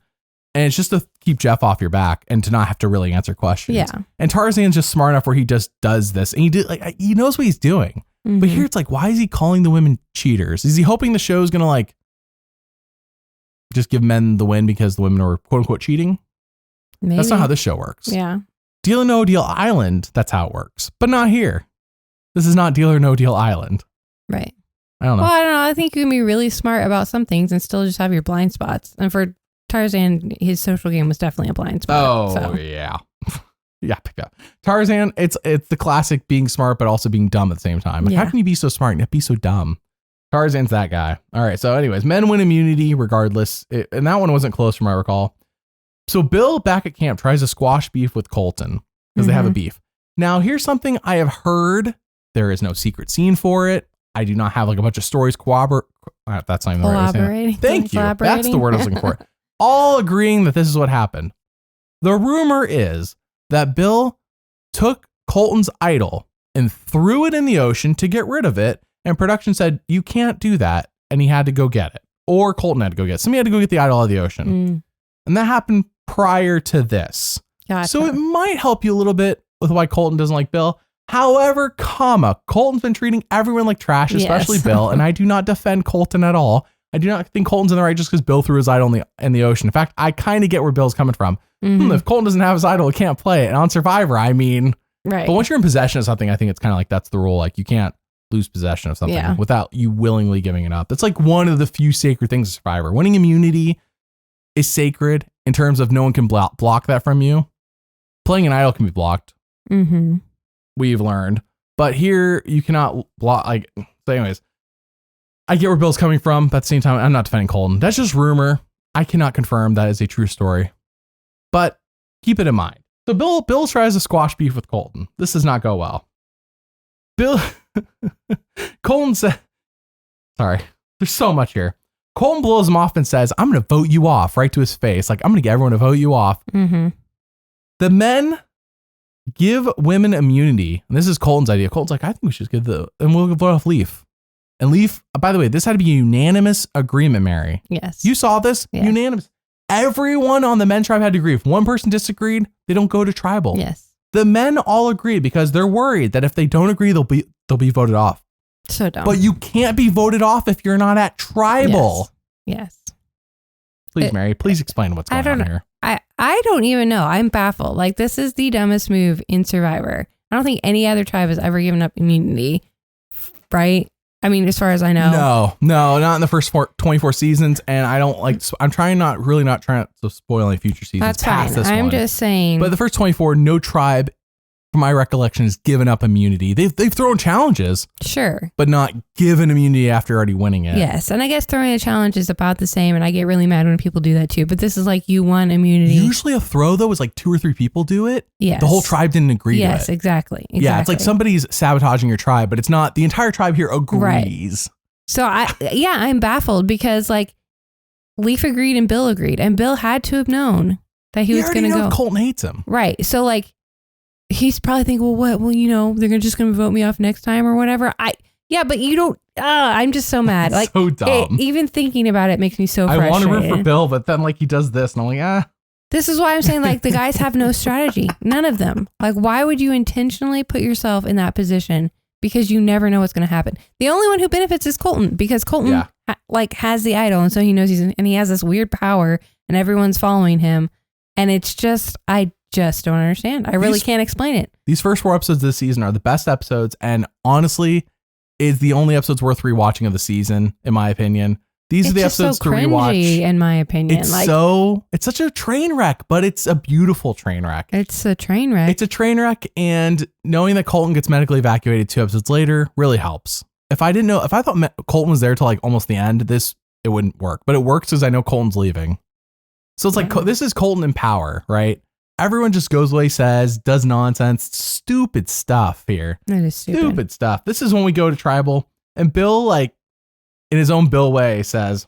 And it's just to keep Jeff off your back and to not have to really answer questions. Yeah. And Tarzan's just smart enough where he just does this. And he knows what he's doing. But here it's like, why is he calling the women cheaters? Is he hoping the show's going to like just give men the win because the women are quote unquote cheating? Maybe. That's not how this show works. Yeah. Deal or No Deal Island, that's how it works. But not here. This is not Deal or No Deal Island. Right. I don't know. Well, I don't know. I think you can be really smart about some things and still just have your blind spots. And for Tarzan, his social game was definitely a blind spot. Yeah. Yeah, pick up. Tarzan, it's the classic being smart, but also being dumb at the same time. Like, how can you be so smart and yet be so dumb? Tarzan's that guy. All right. So anyways, men win immunity regardless. And that one wasn't close from what I recall. So Bill back at camp tries to squash beef with Colton because they have a beef. Now, here's something I have heard. There is no secret scene for it. I do not have like a bunch of stories that's not even the right way. Thank you. That's the word I was looking for. All agreeing that this is what happened. The rumor is that Bill took Colton's idol and threw it in the ocean to get rid of it. And production said, you can't do that. And he had to go get it. Or Colton had to go get it. Somebody had to go get the idol out of the ocean. And that happened prior to this. Gotcha. So it might help you a little bit with why Colton doesn't like Bill. However, Colton's been treating everyone like trash, especially Bill. And I do not defend Colton at all. I do not think Colton's in the right just because Bill threw his idol in the ocean. In fact, I kind of get where Bill's coming from. If Colton doesn't have his idol, he can't play it. And on Survivor, I mean, but once you're in possession of something, I think it's kind of like that's the rule. Like you can't lose possession of something without you willingly giving it up. That's like one of the few sacred things of Survivor. Winning immunity is sacred in terms of no one can block that from you. Playing an idol can be blocked. We've learned. But here you cannot block. Like, so anyways, I get where Bill's coming from, but at the same time, I'm not defending Colton. That's just rumor. I cannot confirm that is a true story. But keep it in mind. So Bill tries to squash beef with Colton. This does not go well. Colton said, sorry, there's so much here. Colton blows him off and says, I'm going to vote you off right to his face. Like, I'm going to get everyone to vote you off. The men give women immunity. And this is Colton's idea. Colton's like, I think we should and we'll vote off Leaf. And Leaf, by the way, this had to be a unanimous agreement, Mary. Yes. You saw this? Yeah. Unanimous. Everyone on the men's tribe had to agree. If one person disagreed, they don't go to tribal. Yes. The men all agreed because they're worried that if they don't agree, they'll be voted off. So dumb. But you can't be voted off if you're not at tribal. Yes. Please, Mary, please explain what's going on here. I don't even know. I'm baffled. Like, this is the dumbest move in Survivor. I don't think any other tribe has ever given up immunity, right? I mean, as far as I know. No, not in the first 24 seasons. And I don't like, I'm trying not to spoil any future seasons. That's fine. I'm just saying. But the first 24, no tribe, from my recollection, has given up immunity. They've thrown challenges. Sure. But not given immunity after already winning it. Yes. And I guess throwing a challenge is about the same. And I get really mad when people do that too. But this is like, you won immunity. Usually a throw, though, is like 2 or 3 people do it. Yes. The whole tribe didn't agree to it. Yes, exactly. Yeah, it's like somebody's sabotaging your tribe, but it's not. The entire tribe here agrees. Right. So I'm baffled because like Leaf agreed and Bill agreed. And Bill had to have known that he was going to go. Colton hates him. Right. So like, he's probably thinking, well, what? Well, you know, they're just going to vote me off next time or whatever. But you don't. I'm just so mad. Like, so dumb. Even thinking about it makes me so frustrated. I want to root for Bill, but then like he does this, and I'm like, This is why I'm saying like the guys have no strategy. None of them. Like, why would you intentionally put yourself in that position because you never know what's going to happen. The only one who benefits is Colton, because Colton has the idol, and so he knows and he has this weird power, and everyone's following him, and it's just I just don't understand. I really can't explain it. These first 4 episodes of this season are the best episodes, and honestly, is the only episodes worth rewatching of the season, in my opinion. These are the episodes to rewatch. In my opinion, it's such a train wreck, but it's a beautiful train wreck. It's a train wreck. It's a train wreck, and knowing that Colton gets medically evacuated 2 episodes later really helps. If I thought Colton was there till like almost the end, it wouldn't work. But it works because I know Colton's leaving. So it's like this is Colton in power, right? Everyone just goes what he says, does nonsense, stupid stuff here. That is stupid stuff. This is when we go to tribal, and Bill, like, in his own Bill way, says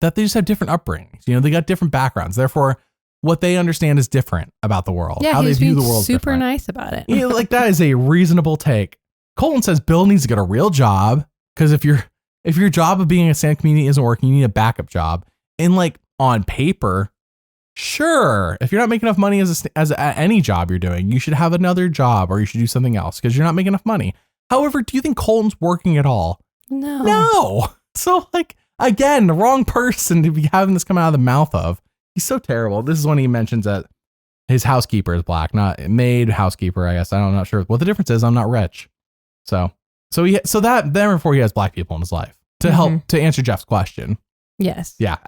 that they just have different upbringings. You know, they got different backgrounds. Therefore, what they understand is different about the world. Yeah, how they view the world. Super different. nice about it. You know, like that is a reasonable take. Colton says Bill needs to get a real job because if your job of being a stand-up comedian isn't working, you need a backup job. And like on paper, sure, if you're not making enough money as any job you're doing, you should have another job or you should do something else because you're not making enough money. However, do you think Colton's working at all? No. So like, again, the wrong person to be having this come out of the mouth of. He's so terrible. This is when he mentions that his housekeeper is black, not maid housekeeper, I guess. I'm not sure what the difference is. I'm not rich. So therefore he has black people in his life to help to answer Jeff's question. Yes. Yeah.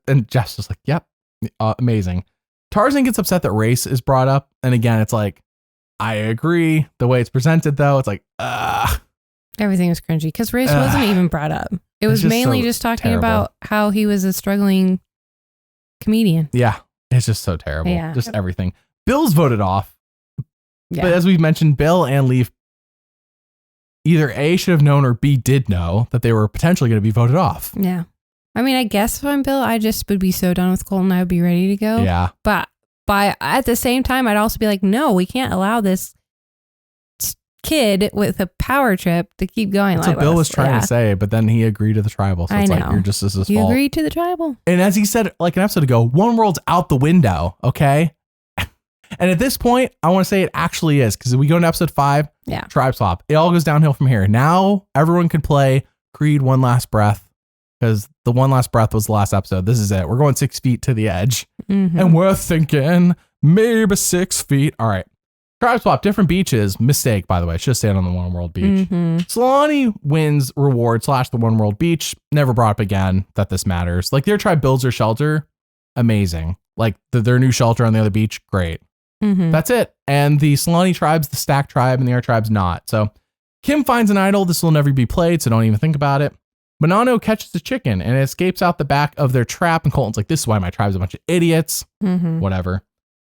And Jeff's just like, yep. Amazing. Tarzan gets upset that race is brought up. And again, it's like, I agree. The way it's presented though, it's like, everything was cringy because race wasn't even brought up. It was mainly just talking about how he was a struggling comedian. Yeah. It's just so terrible. Yeah. Just everything. Bill's voted off. Yeah. But as we've mentioned, Bill and Leaf either A, should have known, or B, did know that they were potentially going to be voted off. Yeah. I mean, I guess if I'm Bill, I just would be so done with Colton, I would be ready to go. Yeah. But at the same time, I'd also be like, no, we can't allow this kid with a power trip to keep going. That's what Bill was trying to say, but then he agreed to the tribal. So it's like, you're just his fault. You agreed to the tribal. And as he said, like an episode ago, one world's out the window. Okay. And at this point, I want to say it actually is, because we go into episode 5, tribe swap. It all goes downhill from here. Now everyone can play Creed One Last Breath, because the One Last Breath was the last episode. This is it. We're going 6 feet to the edge. And we're thinking maybe 6 feet. All right. Tribe swap, different beaches. Mistake, by the way. Should stay on the One World Beach. Solani wins reward / the One World Beach. Never brought up again that this matters. Like their tribe builds their shelter. Amazing. Like their new shelter on the other beach. Great. That's it. And the Solani tribe's the stack tribe and the other tribe's not. So Kim finds an idol. This will never be played, so don't even think about it. Bonanno catches a chicken and it escapes out the back of their trap. And Colton's like, this is why my tribe's a bunch of idiots. Whatever.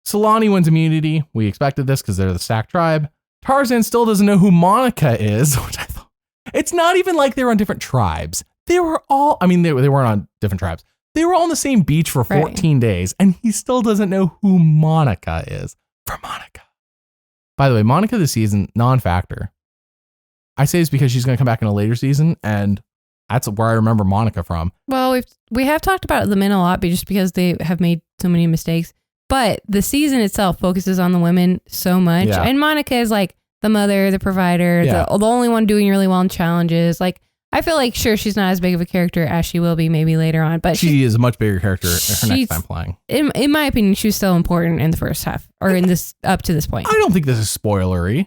Solani wins immunity. We expected this because they're the stack tribe. Tarzan still doesn't know who Monica is, which I thought, it's not even like they were on different tribes. They were all, I mean, they weren't on different tribes. They were all on the same beach for 14 days, and he still doesn't know who Monica is. For Monica. By the way, Monica this season, non-factor. I say this because she's going to come back in a later season, and that's where I remember Monica from. Well, we have talked about the men a lot just because they have made so many mistakes, but the season itself focuses on the women so much, and Monica is like the mother, the provider, the only one doing really well in challenges. Like, I feel like, sure, she's not as big of a character as she will be maybe later on, but she is a much bigger character her next time playing. In my opinion, she was still important in the first half, or in this up to this point. I don't think this is spoilery.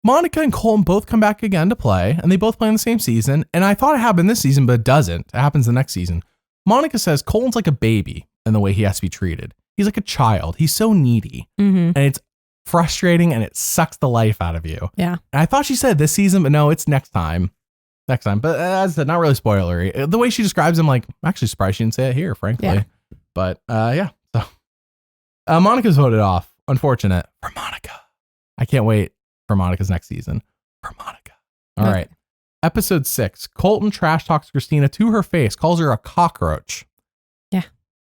Monica and Colton both come back again to play, and they both play in the same season. And I thought it happened this season, but it doesn't. It happens the next season. Monica says Colton's like a baby in the way he has to be treated. He's like a child. He's so needy, and it's frustrating, and it sucks the life out of you. Yeah. And I thought she said this season, but no, it's next time. But as I said, not really spoilery. The way she describes him, like, I'm actually surprised she didn't say it here, frankly. Yeah. But so Monica's voted off. Unfortunate for Monica. I can't wait for Monica's next season. For Monica. All right. Episode 6. Colton trash talks Christina to her face, calls her a cockroach. Yeah.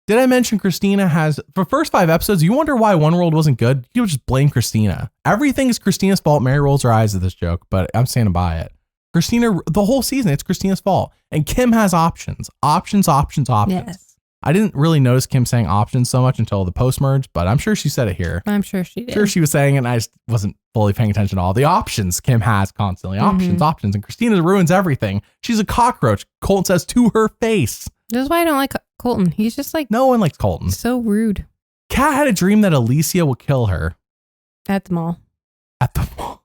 Did I mention Christina has, for first 5 episodes, you wonder why One World wasn't good? You just blame Christina. Everything is Christina's fault. Mary rolls her eyes at this joke, but I'm standing by it. Christina, the whole season, it's Christina's fault. And Kim has options. Yes. I didn't really notice Kim saying options so much until the post-merge, but I'm sure she said it here. I'm sure she did. Sure she was saying it, and I just wasn't fully paying attention to all the options Kim has constantly. Options. And Christina ruins everything. She's a cockroach. Colton says to her face. This is why I don't like Colton. He's just like... No one likes Colton. So rude. Kat had a dream that Alicia will kill her. At the mall. At the mall.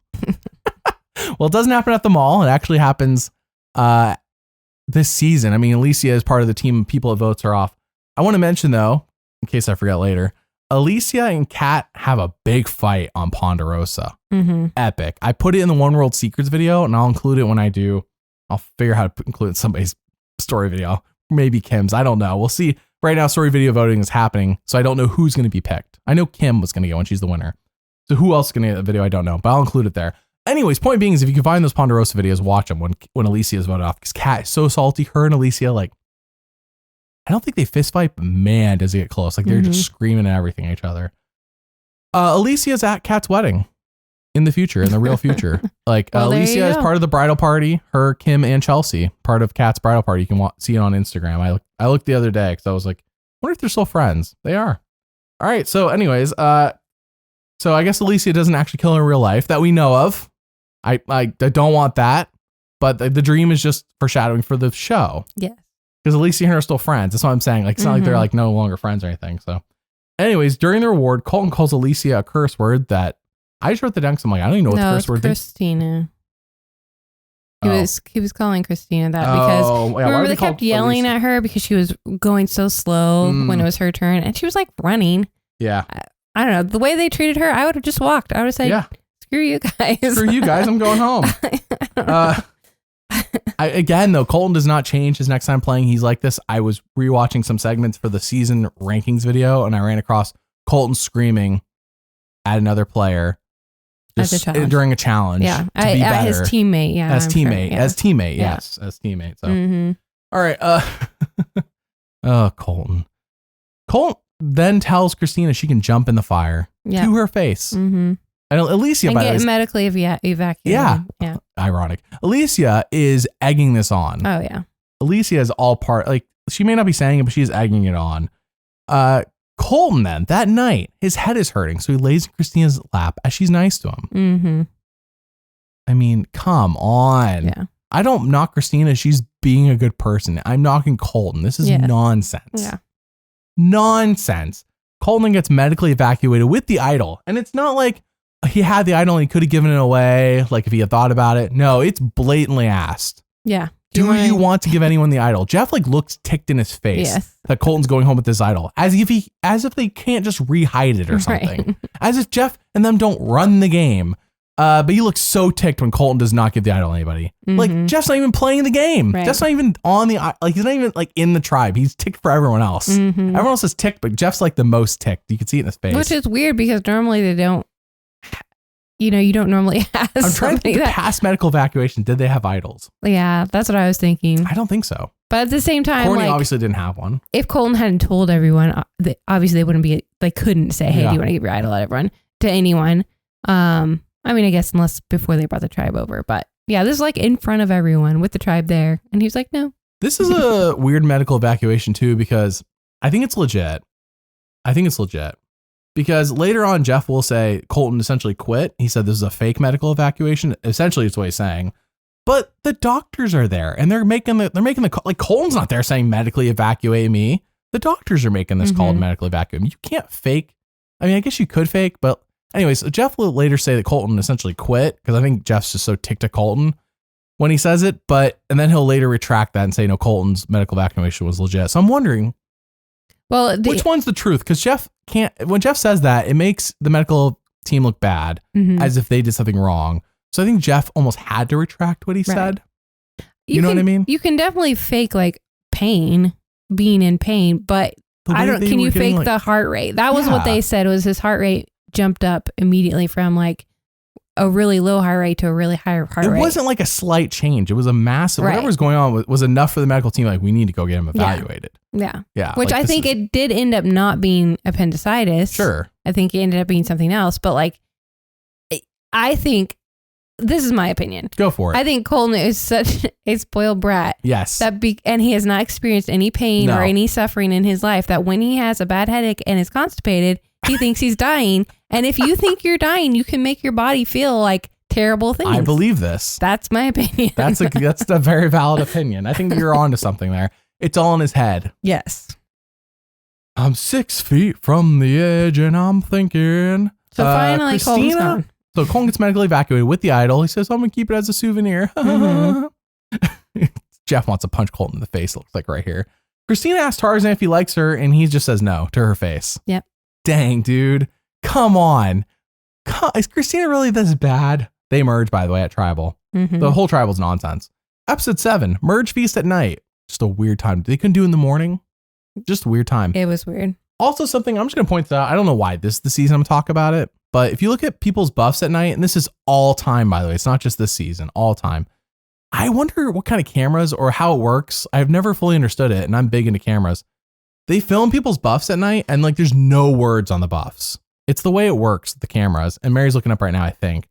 Well, it doesn't happen at the mall. It actually happens this season. I mean, Alicia is part of the team of people that votes her off. I want to mention, though, in case I forget later, Alicia and Kat have a big fight on Ponderosa. Epic. I put it in the One World Secrets video, and I'll include it when I do. I'll figure out how to include it in somebody's story video. Maybe Kim's. I don't know. We'll see. Right now, story video voting is happening, so I don't know who's going to be picked. I know Kim was going to get one. She's the winner. So who else is going to get a video? I don't know, but I'll include it there. Anyways, point being is if you can find those Ponderosa videos, watch them when Alicia is voted off, because Kat is so salty. Her and Alicia, like, I don't think they fist fight, but man, does it get close. Like, they're just screaming at everything at each other. Alicia's at Kat's wedding in the future, in the real future. Like, well, Alicia is part of the bridal party. Her, Kim, and Chelsea, part of Kat's bridal party. You can see it on Instagram. I looked the other day because I was like, I wonder if they're still friends. They are. All right. So anyways, so I guess Alicia doesn't actually kill her in real life that we know of. I don't want that. But the dream is just foreshadowing for the show. Yes. Because Alicia and her are still friends. That's what I'm saying. Like, it's not like they're like no longer friends or anything. So anyways, during the reward, Colton calls Alicia a curse word that I just wrote the down because I'm like, I don't even know what the curse word is. Christina. He was calling Christina that because remember they kept yelling at her because she was going so slow when it was her turn, and she was like running. Yeah. I don't know. The way they treated her, I would have just walked. I would have said, screw you guys. Screw you guys. I'm going home. Again, though, Colton does not change his next time playing. He's like this. I was rewatching some segments for the season rankings video, and I ran across Colton screaming at another player. Just during a challenge. Yeah. At his teammate. Yeah. As teammate. Sure. As teammate. Yeah. Yes. As teammate. So, all right. Colton. Colton then tells Christina she can jump in the fire to her face. And Alicia, by the way, get medically evacuated. Yeah. Ironic. Alicia is egging this on. Oh, yeah. Alicia is all part, like, she may not be saying it, but she's egging it on. Colton then, that night, his head is hurting, so he lays in Christina's lap as she's nice to him. I mean, come on. Yeah. I don't knock Christina. She's being a good person. I'm knocking Colton. This is nonsense. Yeah. Nonsense. Colton gets medically evacuated with the idol. And it's not like he had the idol and he could have given it away, like if he had thought about it. No, it's blatantly asked. Yeah. Do you want to give anyone the idol? Jeff like looks ticked in his face that Colton's going home with this idol, as if they can't just re-hide it or something. Right. As if Jeff and them don't run the game. But he looks so ticked when Colton does not give the idol to anybody. Like, Jeff's not even playing the game. Right. Jeff's not even on the, like, he's not even like in the tribe. He's ticked for everyone else. Everyone else is ticked, but Jeff's like the most ticked. You can see it in his face. Which is weird because normally they don't. You don't normally have. I'm trying to think past medical evacuation. Did they have idols? Yeah, that's what I was thinking. I don't think so. But at the same time, Courtney obviously didn't have one. If Colton hadn't told everyone, obviously they wouldn't be. They couldn't say, "Hey, do you want to give your idol to everyone?" To anyone. I mean, I guess unless before they brought the tribe over. But yeah, this is like in front of everyone with the tribe there, and he was like, "No." This is a weird medical evacuation too, because I think it's legit. Because later on, Jeff will say Colton essentially quit. He said this is a fake medical evacuation. Essentially, it's what he's saying. But the doctors are there, and they're making the call. Like, Colton's not there saying medically evacuate me. The doctors are making this call to medically evacuate me. You can't fake. I mean, I guess you could fake, but anyways, so Jeff will later say that Colton essentially quit because I think Jeff's just so ticked at Colton when he says it. And then he'll later retract that and say no, Colton's medical evacuation was legit. So I'm wondering. Well, which one's the truth? Because Jeff can't. When Jeff says that, it makes the medical team look bad, as if they did something wrong. So I think Jeff almost had to retract what he said. You know what I mean? You can definitely fake like pain, being in pain, but I don't. Can you fake the heart rate? That was what they said. Was his heart rate jumped up immediately from like a really low heart rate to a really high heart rate. It wasn't like a slight change. It was a massive. Whatever was going on was enough for the medical team. Like, we need to go get him evaluated. Yeah. Which like, I think it did end up not being appendicitis. Sure. I think it ended up being something else. But like, I think this is my opinion. Go for it. I think Colton is such a spoiled brat. Yes. And he has not experienced any pain or any suffering in his life, that when he has a bad headache and is constipated, he thinks he's dying. And if you think you're dying, you can make your body feel like terrible things. I believe this. That's my opinion. That's a very valid opinion. I think you're onto something there. It's all in his head. Yes. I'm 6 feet from the edge and I'm thinking. So finally, Colton's gone. So Colton gets medically evacuated with the idol. He says, I'm going to keep it as a souvenir. Mm-hmm. Jeff wants to punch Colton in the face. It looks like right here. Christina asks Tarzan if he likes her and he just says no to her face. Yep. Dang, dude. Come on. Is Christina really this bad? They merge, by the way, at Tribal. Mm-hmm. The whole Tribal's nonsense. Episode 7, Merge Feast at night. Just a weird time. They couldn't do it in the morning. Just a weird time. It was weird. Also something I'm just going to point out. I don't know why this is the season I'm going to talk about it. But if you look at people's buffs at night, and this is all time, by the way, it's not just this season, all time. I wonder what kind of cameras or how it works. I've never fully understood it, and I'm big into cameras. They film people's buffs at night, and like there's no words on the buffs. It's the way it works, the cameras. And Mary's looking up right now, I think.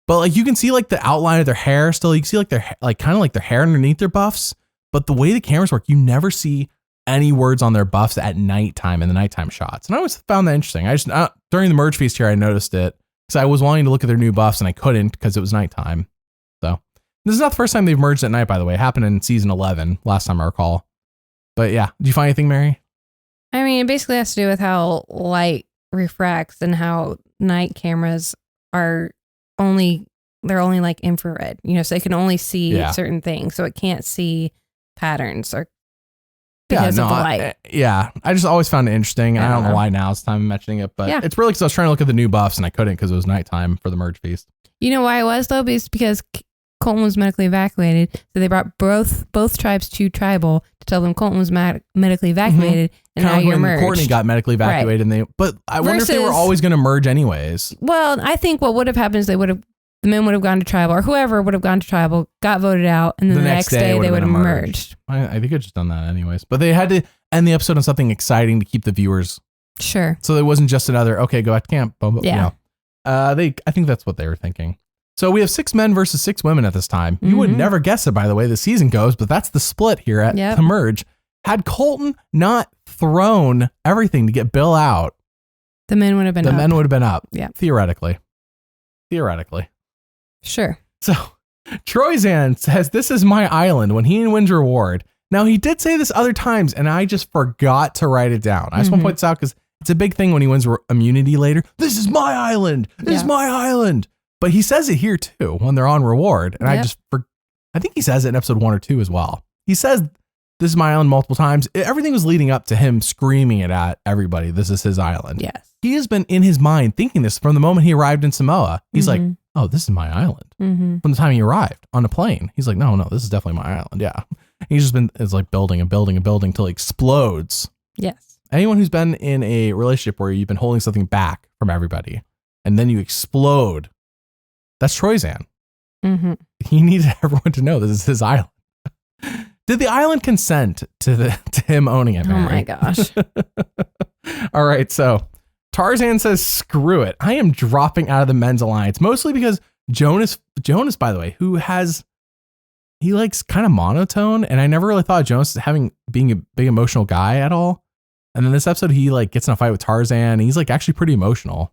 But like you can see like the outline of their hair still. You can see like their like kind of like their hair underneath their buffs. But the way the cameras work, you never see any words on their buffs at nighttime in the nighttime shots. And I always found that interesting. I just during the merge feast here, I noticed it because I was wanting to look at their new buffs and I couldn't because it was nighttime. So this is not the first time they've merged at night, by the way. It happened in season 11, last time I recall. But yeah, did you find anything, Mary? I mean, it basically has to do with how light refracts and how night cameras are only like infrared, so they can only see certain things. So it can't see patterns or because of the light. I just always found it interesting. I don't know why now it's time I'm mentioning it, but it's really because I was trying to look at the new buffs and I couldn't because it was nighttime for the merge feast. You know why it was though? Because Colton was medically evacuated, so they brought both tribes to Tribal to tell them Colton was medically evacuated, and now you're merged. Courtney got medically evacuated, but I wonder if they were always going to merge anyways. Well, I think what would have happened is the men would have gone to Tribal, or whoever would have gone to Tribal, got voted out, and then the next day they would have merged. I think I'd just done that anyways, but they had to end the episode on something exciting to keep the viewers. Sure. So it wasn't just another okay, go back to camp. Yeah. I think that's what they were thinking. So we have 6 men versus 6 women at this time. You would never guess it, by the way, the season goes, but that's the split here at the merge. Had Colton not thrown everything to get Bill out, the men would have been up. Yeah. Theoretically. Sure. So Troyzan says, this is my island when he wins reward. Now he did say this other times and I just forgot to write it down. I just want to point this out because it's a big thing when he wins immunity later. This is my island. This is my island. But he says it here too when they're on reward. And I think he says it in episode 1 or 2 as well. He says, this is my island multiple times. Everything was leading up to him screaming it at everybody. This is his island. Yes. He has been in his mind thinking this from the moment he arrived in Samoa. He's like, oh, this is my island. From the time he arrived on the plane. He's like, no, this is definitely my island. Yeah. He's just been, it's like building and building and building till he explodes. Yes. Anyone who's been in a relationship where you've been holding something back from everybody and then you explode, that's Troyzan. He needed everyone to know this is his island. Did the island consent to him owning it, Mary? Oh my gosh. All right, so Tarzan says, screw it. I am dropping out of the men's alliance, mostly because Jonas, by the way, he likes kind of monotone, and I never really thought Jonas being a big emotional guy at all. And then this episode, he like gets in a fight with Tarzan, and he's like actually pretty emotional.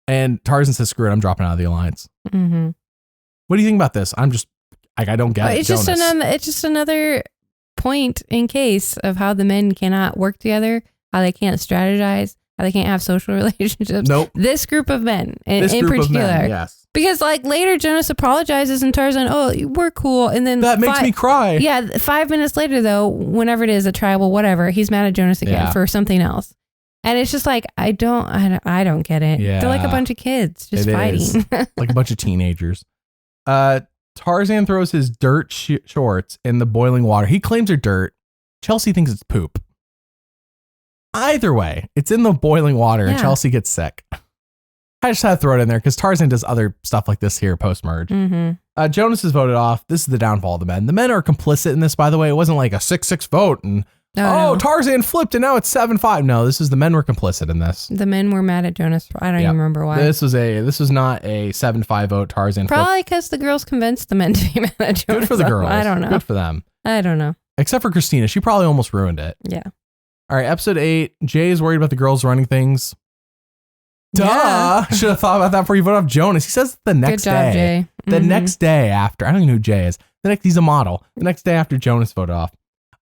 And Tarzan says, screw it, I'm dropping out of the alliance. What do you think about this? I'm just, like, I don't get it. It's just another point in case of how the men cannot work together, how they can't strategize, how they can't have social relationships. Nope. This group of men in particular. Yes. Because like later Jonas apologizes and Tarzan, oh, we're cool. And then that makes me cry. Yeah. 5 minutes later though, whenever it is a Tribal, whatever, he's mad at Jonas again for something else. And it's just like, I don't get it. Yeah. They're like a bunch of kids just fighting. Like a bunch of teenagers. Tarzan throws his dirt shorts in the boiling water. He claims they're dirt. Chelsea thinks it's poop. Either way, it's in the boiling water and Chelsea gets sick. I just had to throw it in there because Tarzan does other stuff like this here post-merge. Jonas is voted off. This is the downfall of the men. The men are complicit in this, by the way. It wasn't like a 6-6 vote and No. Tarzan flipped and now it's 7-5. No, this is the men were complicit in this. The men were mad at Jonas. I don't even remember why. This was not a 7-5 vote. Tarzan probably because the girls convinced the men to be mad at Jonas. Good for the girls. I don't know. Good for them. I don't know. Except for Christina. She probably almost ruined it. Yeah. All right, episode 8. Jay is worried about the girls running things. Duh. Yeah. Should have thought about that before you voted off Jonas. He says the next Good job, day. Jay. The next day after. I don't even know who Jay is. He's a model. The next day after Jonas voted off.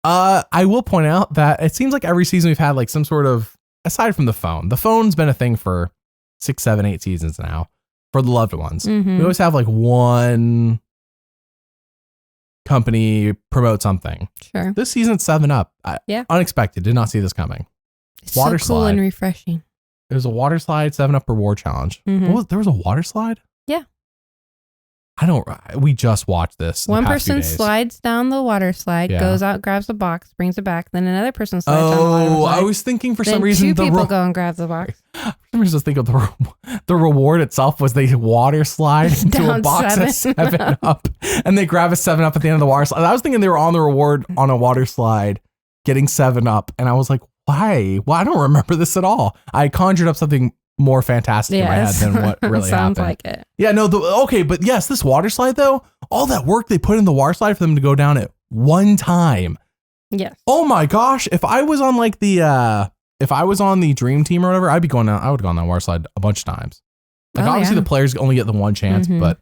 I will point out that it seems like every season we've had like some sort of, aside from the phone. The phone's been a thing for 6, 7, 8 seasons now for the loved ones. Mm-hmm. We always have like one company promote something. Sure. This season, 7-Up. Yeah. Unexpected. Did not see this coming. It's Water so cool slide. and refreshing. It was a water slide 7-Up reward challenge. Mm-hmm. There was a water slide? Yeah. We just watched this. One person slides down the water slide, goes out, grabs the box, brings it back. Then another person slides down the water slide. I was thinking for then some reason two people go and grab the box. I was just thinking the reward itself was they water slide into a box of 7-Up and they grab a 7-Up at the end of the water slide. I was thinking they were on the reward on a water slide getting 7-Up. And I was like, why? Well, I don't remember this at all. I conjured up something more fantastic in my head than what really Sounds happened. like it. Yeah, no, but yes, this water slide though, all that work they put in the water slide for them to go down it one time. Yes. Oh my gosh, if I was on like if I was on the dream team or whatever, I'd be going down. I would go on that water slide a bunch of times. Like obviously the players only get the one chance, but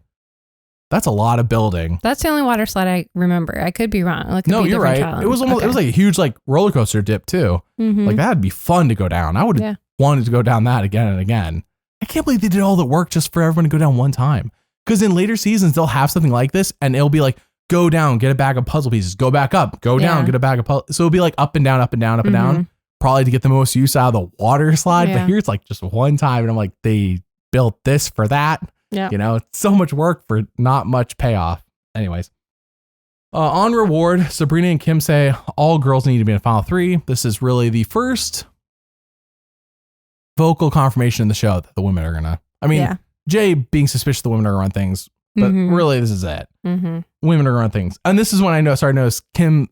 that's a lot of building. That's the only water slide I remember. I could be wrong. No, you're right. Challenge. It was almost it was like a huge like roller coaster dip too. Mm-hmm. Like that'd be fun to go down. I would have wanted to go down that again and again. I can't believe they did all the work just for everyone to go down one time. Because in later seasons they'll have something like this and it'll be like go down, get a bag of puzzle pieces, go back up, go down, get a bag of puzzle. So it'll be like up and down, up and down, up and down. Probably to get the most use out of the water slide. But here it's like just one time and I'm like, they built this for that. Yeah. You know, it's so much work for not much payoff. Anyways. On reward, Sabrina and Kim say all girls need to be in final 3. This is really the first vocal confirmation in the show that the women are gonna. I mean, Jay being suspicious the women are gonna run things, but really this is it. Women are gonna run things, and this is when I started to notice Kim.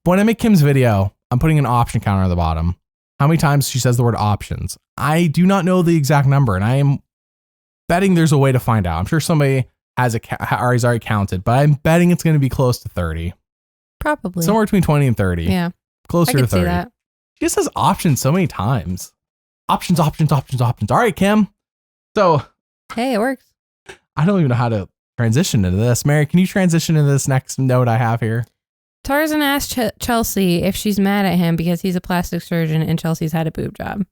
When I make Kim's video, I'm putting an option counter at the bottom. How many times she says the word options? I do not know the exact number, and I am betting there's a way to find out. I'm sure somebody has already counted, but I'm betting it's going to be close to 30. Probably somewhere between 20 and 30. Yeah, closer to 30. See that. She just says options so many times. Options. All right, Kim. So, hey, it works. I don't even know how to transition into this. Mary, can you transition into this next note I have here? Tarzan asked Chelsea if she's mad at him because he's a plastic surgeon and Chelsea's had a boob job.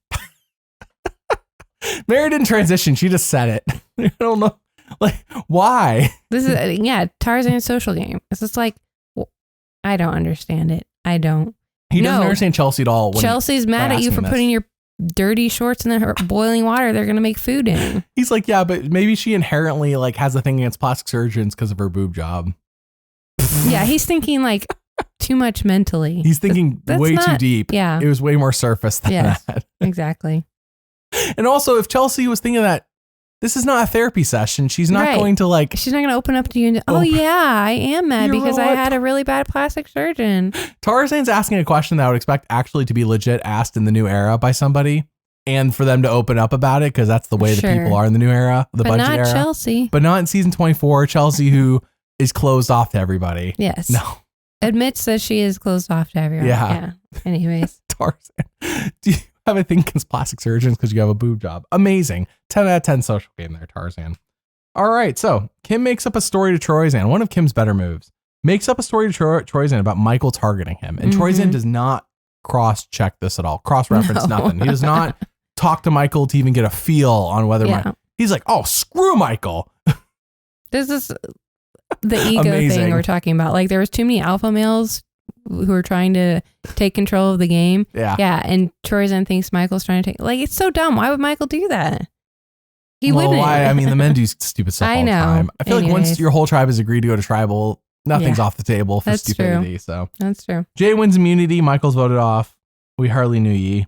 Mary didn't transition. She just said it. I don't know. Like, why? This is, Tarzan's social game. It's just like, I don't understand it. I don't. He doesn't understand Chelsea at all. Chelsea's mad at you for putting your dirty shorts in the boiling water they're going to make food in. He's like, yeah, but maybe she inherently like has a thing against plastic surgeons because of her boob job. Yeah, he's thinking like too much mentally. He's thinking way too deep. Yeah. It was way more surface than that. Exactly. And also, if Chelsea was thinking that this is not a therapy session, she's not going to like... She's not going to open up to you and, I am mad because I had a really bad plastic surgeon. Tarzan's asking a question that I would expect actually to be legit asked in the new era by somebody and for them to open up about it because that's the way the people are in the new era, the budget era. But not Chelsea. But not in season 24, Chelsea, who is closed off to everybody. Yes. No. Admits that she is closed off to everyone. Yeah. Anyways. Tarzan, do you have a thing against plastic surgeons because you have a boob job? Amazing. 10 out of 10 social game there, Tarzan. All right. So Kim makes up a story to Troyzan. One of Kim's better moves. Makes up a story to Troyzan about Michael targeting him. And Troyzan does not cross-check this at all. Cross-reference nothing. He does not talk to Michael to even get a feel on whether he's like, oh, screw Michael. This is the ego thing we're talking about. Like there was too many alpha males who are trying to take control of the game. Yeah. And Troyzan thinks Michael's trying to take, like, it's so dumb. Why would Michael do that? He wouldn't. Why? I mean, the men do stupid stuff all the time. I feel like once your whole tribe has agreed to go to tribal, nothing's off the table for stupidity. True. So that's true. Jay wins immunity. Michael's voted off. We hardly knew ye.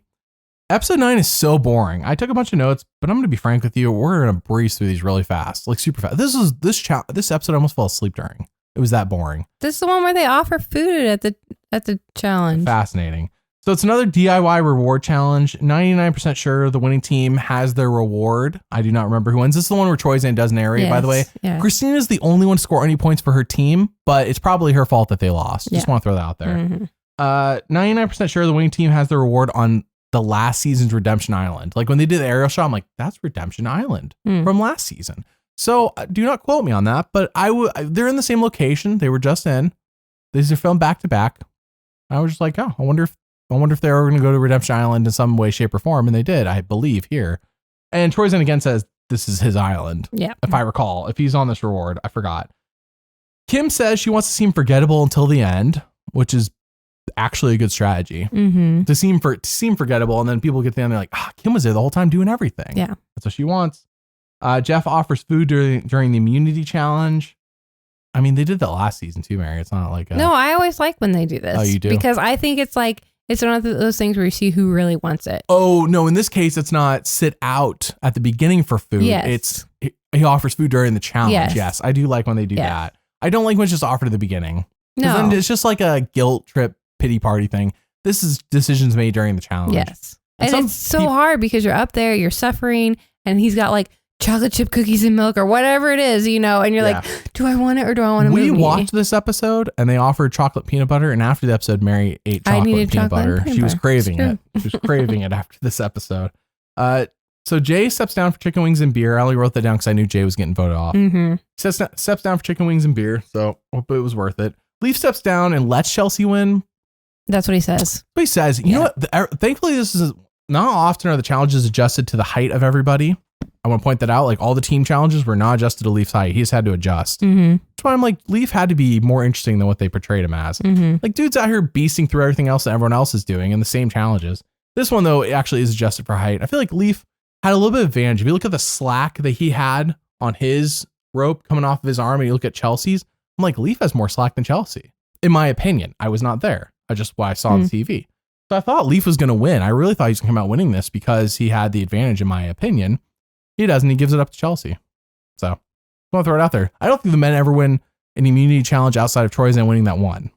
Episode 9 is so boring. I took a bunch of notes, but I'm going to be frank with you. We're going to breeze through these really fast, like super fast. This episode I almost fell asleep during. It was that boring. This is the one where they offer food at the That's a challenge. Fascinating. So it's another DIY reward challenge. 99% sure the winning team has their reward. I do not remember who wins. This is the one where Troyzan does narrate, by the way. Yes. Christina's the only one to score any points for her team, but it's probably her fault that they lost. Just want to throw that out there. 99% sure the winning team has their reward on the last season's Redemption Island. Like when they did the aerial shot, I'm like, that's Redemption Island from last season. So do not quote me on that, but they're in the same location. They were just in. These are filmed back to back. I was just like, oh, I wonder if they were going to go to Redemption Island in some way, shape, or form. And they did, I believe, here. And Troyzan again says this is his island. Yeah. If I recall, if he's on this reward, I forgot. Kim says she wants to seem forgettable until the end, which is actually a good strategy to seem forgettable. And then people get to the end, they're like, Kim was there the whole time doing everything. Yeah. That's what she wants. Jeff offers food during the immunity challenge. I mean, they did that last season too, Mary. It's not like no, I always like when they do this. Oh, you do? Because I think it's like, it's one of those things where you see who really wants it. Oh, no. In this case, it's not sit out at the beginning for food. Yes. He offers food during the challenge. Yes. I do like when they do that. I don't like when it's just offered at the beginning. No. Then it's just like a guilt trip pity party thing. This is decisions made during the challenge. Yes. And it's so hard because you're up there, you're suffering, and he's got like chocolate chip cookies and milk or whatever it is, and you're like, do I want it or do I want to move? We watched this episode and they offered chocolate peanut butter, and after the episode, Mary ate chocolate peanut butter. She was craving it. She was craving it after this episode. So Jay steps down for chicken wings and beer. I only wrote that down because I knew Jay was getting voted off. Steps down for chicken wings and beer, so hope it was worth it. Leaf steps down and lets Chelsea win. That's what he says. What he says. You know what? Thankfully, this is not often are the challenges adjusted to the height of everybody. I want to point that out. Like all the team challenges were not adjusted to Leaf's height. He just had to adjust. That's why I'm like, Leaf had to be more interesting than what they portrayed him as. Like dude's out here beasting through everything else that everyone else is doing in the same challenges. This one though, it actually is adjusted for height. I feel like Leaf had a little bit of advantage. If you look at the slack that he had on his rope coming off of his arm and you look at Chelsea's, I'm like, Leaf has more slack than Chelsea. In my opinion, I was not there. I just what I saw on TV. So I thought Leaf was going to win. I really thought he was going to come out winning this because he had the advantage in my opinion. He doesn't. He gives it up to Chelsea. So I want to throw it out there. I don't think the men ever win an immunity challenge outside of Troyzan winning that one.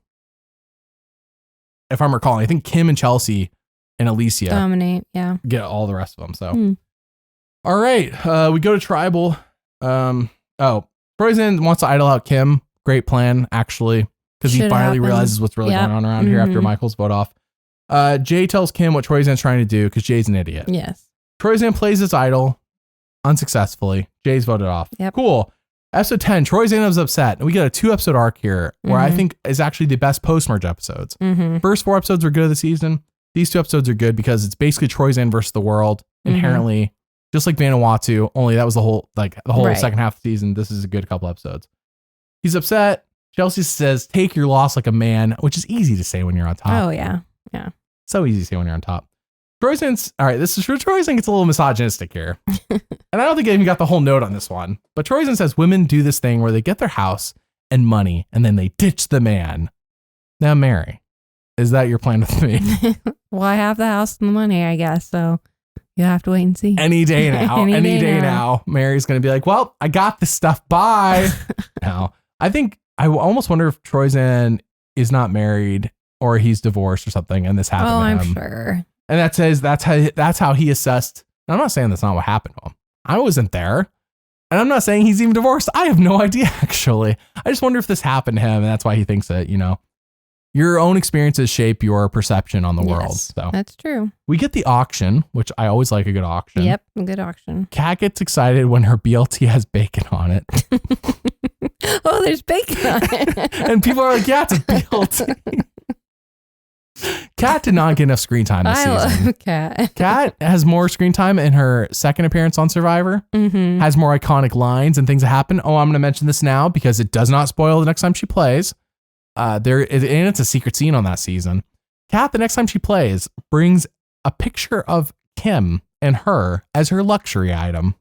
If I'm recalling, I think Kim and Chelsea and Alicia dominate. Yeah. Get all the rest of them. So, all right. We go to tribal. Troyzan wants to idle out Kim. Great plan, actually, because he finally realizes what's really going on around here after Michael's vote off. Jay tells Kim what Troyzan's trying to do because Jay's an idiot. Yes. Troyzan plays his idol unsuccessfully. Jay's voted off. Yep. Cool. Episode 10, Troyzan was upset. And we get a 2-episode arc here where I think is actually the best post-merge episodes. First 4 episodes were good of the season. These 2 episodes are good because it's basically Troyzan versus the world inherently, just like Vanuatu, only that was the whole second half of the season. This is a good couple episodes. He's upset. Chelsea says, take your loss like a man, which is easy to say when you're on top. Oh, yeah. Yeah. So easy to say when you're on top. Troyzan's, all right, this is where Troyzan gets a little misogynistic here. And I don't think I even got the whole note on this one. But Troyzan says women do this thing where they get their house and money and then they ditch the man. Now, Mary, is that your plan with me? Well, I have the house and the money, I guess. So you'll have to wait and see. Any day now. any day now. Mary's going to be like, well, I got this stuff. Bye. No, I think I almost wonder if Troyzan is not married or he's divorced or something. And this happened to him. I'm sure. And that says that's how he assessed. I'm not saying that's not what happened to him. I wasn't there. And I'm not saying he's even divorced. I have no idea, actually. I just wonder if this happened to him. And that's why he thinks that, your own experiences shape your perception on the world. So that's true. We get the auction, which I always like a good auction. Yep, a good auction. Kat gets excited when her BLT has bacon on it. Oh, there's bacon on it. And people are like, yeah, it's a BLT. Kat did not get enough screen time this season. I love Kat. Kat has more screen time in her second appearance on Survivor. Has more iconic lines and things that happen. Oh, I'm going to mention this now because it does not spoil the next time she plays. And it's a secret scene on that season. Kat, the next time she plays, brings a picture of Kim and her as her luxury item.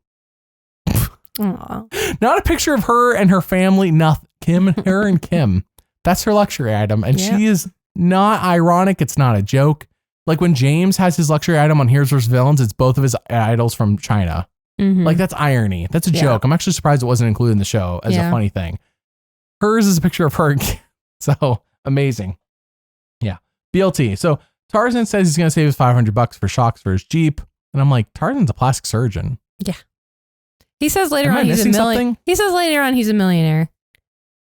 Aww. Not a picture of her and her family. Nothing. Her and Kim. That's her luxury item. And she is not ironic. It's not a joke. Like when James has his luxury item on Heroes vs. Villains, it's both of his idols from China. Like that's irony. That's a joke. I'm actually surprised it wasn't included in the show as a funny thing. Hers is a picture of her. So amazing. Yeah. BLT. So Tarzan says he's going to save his $500 for shocks for his Jeep. And I'm like, Tarzan's a plastic surgeon. Yeah. He says later Am I on he's a missing millionaire. something? He says later on he's a millionaire.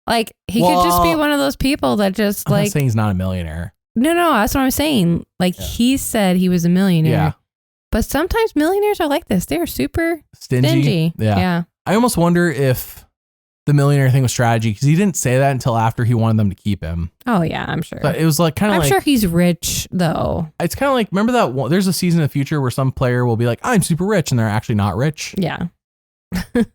Like he could just be one of those people that just I'm like not saying he's not a millionaire. No, that's what I'm saying. Like he said he was a millionaire. Yeah. But sometimes millionaires are like this. They're super Stingy. Yeah. I almost wonder if the millionaire thing was strategy because he didn't say that until after he wanted them to keep him. Oh yeah, I'm sure. But it was like kind of I'm like, sure he's rich though. It's kind of like, remember that one, there's a season in the future where some player will be like, I'm super rich, and they're actually not rich. Yeah.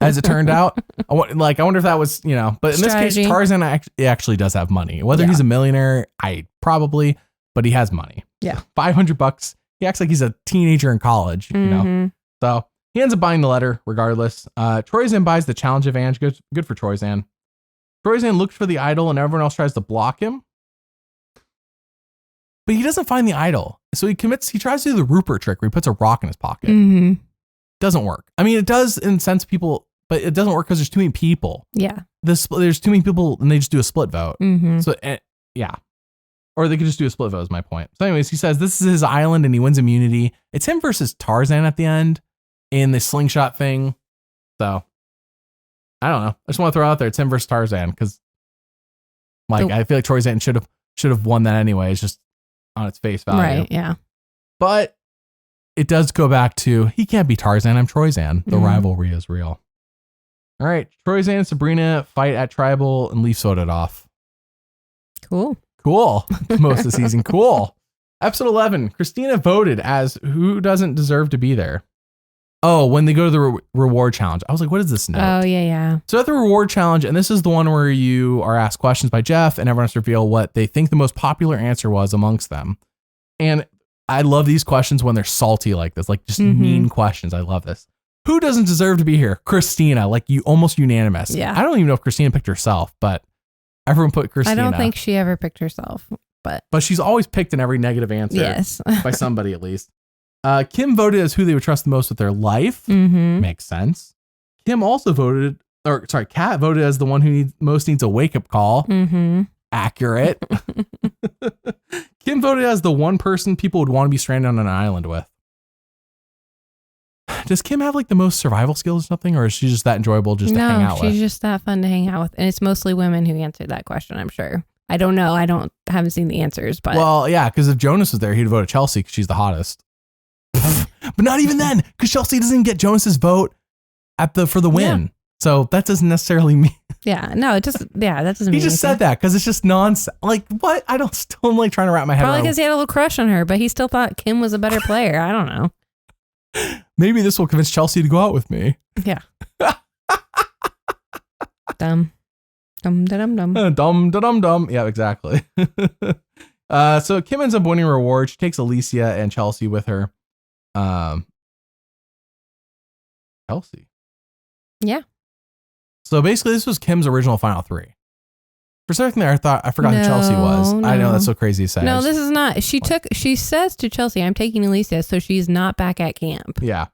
As it turned out, I wonder if that was, but in Strategy. this case, Tarzan actually does have money. Whether he's a millionaire, but he has money. Yeah. $500. He acts like he's a teenager in college, So he ends up buying the letter regardless. Troyzan buys the challenge advantage. Good for Troyzan. Troyzan looks for the idol and everyone else tries to block him. But he doesn't find the idol. So he tries to do the Rupert trick where he puts a rock in his pocket. Doesn't work. I mean, it does in the sense people, but it doesn't work because there's too many people. Yeah. There's too many people and they just do a split vote. So yeah. Or they could just do a split vote is my point. So anyways, he says this is his island and he wins immunity. It's him versus Tarzan at the end in the slingshot thing. So I don't know. I just want to throw out there it's him versus Tarzan because I feel like Tarzan should have won that anyway. It's just on its face value. Right, yeah. But it does go back to he can't be Tarzan, I'm Troyzan. The rivalry is real. All right. Troyzan and Sabrina fight at Tribal and Leaf voted off. Cool. Most of the season. Cool. Episode 11. Christina voted as who doesn't deserve to be there. Oh, when they go to the reward challenge. I was like, what is this note? Oh, yeah. So at the reward challenge, and this is the one where you are asked questions by Jeff and everyone has to reveal what they think the most popular answer was amongst them. And I love these questions when they're salty like this, like just mean questions. I love this. Who doesn't deserve to be here? Christina, like you almost unanimous. Yeah. I don't even know if Christina picked herself, but everyone put Christina. I don't think she ever picked herself, but she's always picked in every negative answer. Yes. By somebody at least. Kim voted as who they would trust the most with their life. Makes sense. Kim also Kat voted as the one who most needs a wake-up call. Accurate. Kim voted as the one person people would want to be stranded on an island with. Does Kim have like the most survival skills or something, or is she just that enjoyable to hang out with? No, she's just that fun to hang out with. And it's mostly women who answered that question, I'm sure. I don't know. I haven't seen the answers, but. Well, yeah, because if Jonas was there, he'd vote Chelsea because she's the hottest. But not even then, because Chelsea doesn't get Jonas's vote for the win. Yeah. So that doesn't necessarily mean. Yeah, no, it just, that doesn't mean he just anything. said that because it's just nonsense. Like, what? I'm like trying to wrap my head around. Probably because he had a little crush on her, but he still thought Kim was a better player. I don't know. Maybe this will convince Chelsea to go out with me. Yeah. Dumb. Dumb, da-dum, dum. Dumb, da-dum, dum. Yeah, exactly. So Kim ends up winning a reward. She takes Alicia and Chelsea with her. Chelsea. Yeah. So basically, this was Kim's original final three. For a second there, I forgot who Chelsea was. No. I know that's so crazy to say. No, this is not. She says to Chelsea, I'm taking Alicia, so she's not back at camp. Yeah.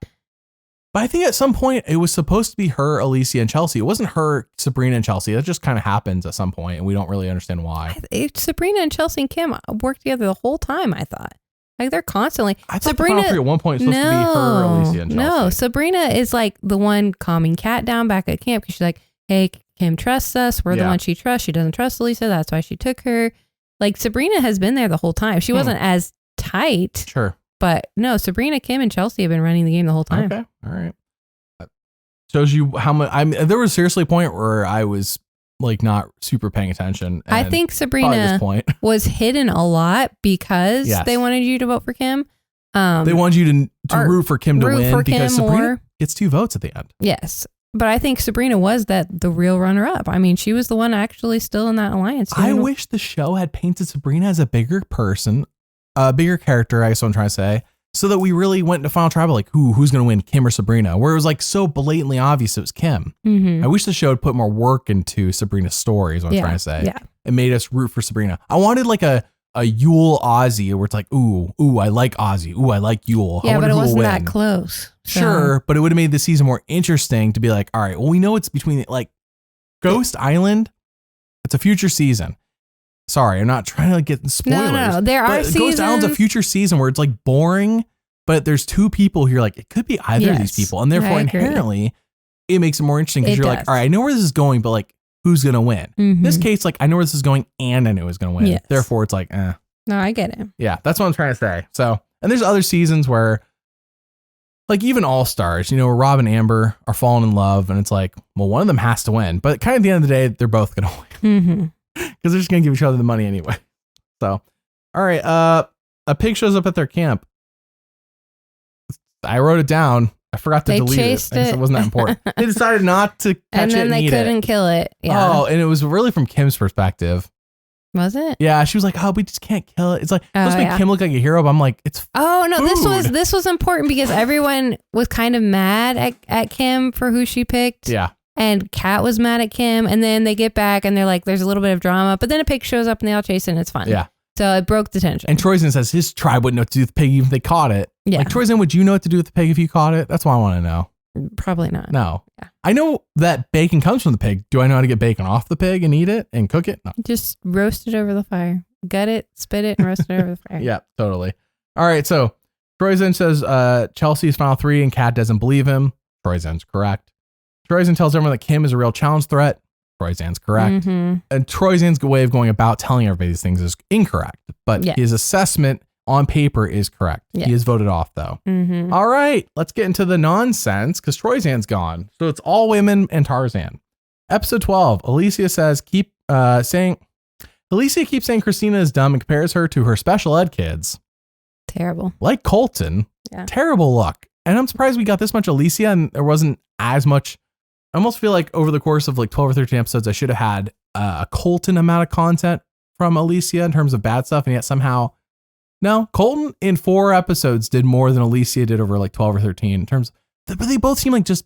But I think at some point it was supposed to be her, Alicia, and Chelsea. It wasn't her, Sabrina, and Chelsea. That just kind of happens at some point, and we don't really understand why. Sabrina and Chelsea and Kim work together the whole time, I thought. Like they're constantly. I thought Sabrina, the final three at one point was supposed to be her, Alicia, and Chelsea. No, Sabrina is like the one calming Kat down back at camp because she's like, hey, Kim trusts us. We're the one she trusts. She doesn't trust Alicia. That's why she took her. Like Sabrina has been there the whole time. She wasn't as tight. Sure. But no, Sabrina, Kim, and Chelsea have been running the game the whole time. Okay. All right. That shows you how much. There was seriously a point where I was like not super paying attention. I think Sabrina was hidden a lot because they wanted you to vote for Kim. They wanted you to root for Kim to win because Sabrina gets 2 votes at the end. Yes. But I think Sabrina was the real runner-up. I mean, she was the one actually still in that alliance. I wish the show had painted Sabrina as a bigger person, a bigger character, I guess what I'm trying to say, so that we really went into Final Tribal like, who's going to win, Kim or Sabrina? Where it was like so blatantly obvious it was Kim. I wish the show had put more work into Sabrina's story is what I'm trying to say. Yeah. It made us root for Sabrina. I wanted like a Yule Ozzy where it's like, ooh, I like Ozzy. Ooh, I like Yule. Yeah, but it wasn't that close. So. Sure, but it would have made the season more interesting to be like, all right, well, we know it's between like Ghost Island. It's a future season. Sorry, I'm not trying to like get spoilers. No. There are seasons. It goes down to a future season where it's like boring, but there's two people here. Like it could be either of these people, and therefore inherently it makes it more interesting because you're like, all right, I know where this is going, but like, who's gonna win? In this case, like I know where this is going, and I know who's gonna win. Yes. Therefore, it's like, No, I get it. Yeah, that's what I'm trying to say. So, and there's other seasons where, like even All Stars, where Rob and Amber are falling in love, and it's like, well, one of them has to win, but kind of at the end of the day, they're both gonna win because they're just gonna give each other the money anyway. So, all right, a pig shows up at their camp. I wrote it down. I forgot to delete it. I guess it wasn't that important. They decided not to catch it and then they couldn't kill it. Yeah. Oh, and it was really from Kim's perspective. Was it? Yeah, she was like, "Oh, we just can't kill it." It's like supposed to make Kim look like a hero, but I'm like, "It's oh no, food. this was important because everyone was kind of mad at Kim for who she picked. Yeah, and Kat was mad at Kim, and then they get back and they're like, "There's a little bit of drama," but then a pig shows up and they all chase it and it's fun. Yeah, so it broke the tension. And Troyzan says his tribe wouldn't know what to do with the pig even if they caught it. Yeah, like Troyzan, would you know what to do with the pig if you caught it? That's what I want to know. Probably not. No. Yeah. I know that bacon comes from the pig. Do I know how to get bacon off the pig and eat it and cook it? No. Just roast it over the fire. Gut it, spit it, and roast it over the fire. Yeah, totally. All right, so Troyzan says Chelsea's final 3 and Kat doesn't believe him. Troyzan's correct. Troyzan tells everyone that Kim is a real challenge threat. Troyzan's correct. And Troyzan's way of going about telling everybody these things is incorrect. But his assessment on paper is correct. He is voted off though. All right, let's get into the nonsense because Troyzan's gone. So it's all women and Tarzan. Episode 12, Alicia keeps saying Christina is dumb and compares her to her special ed kids. Terrible. Like Colton. Yeah. Terrible luck. And I'm surprised we got this much Alicia and there wasn't as much. I almost feel like over the course of like 12 or 13 episodes, I should have had a Colton amount of content from Alicia in terms of bad stuff. And yet somehow, no, Colton in 4 episodes did more than Alicia did over like 12 or 13 in terms, but they both seem like just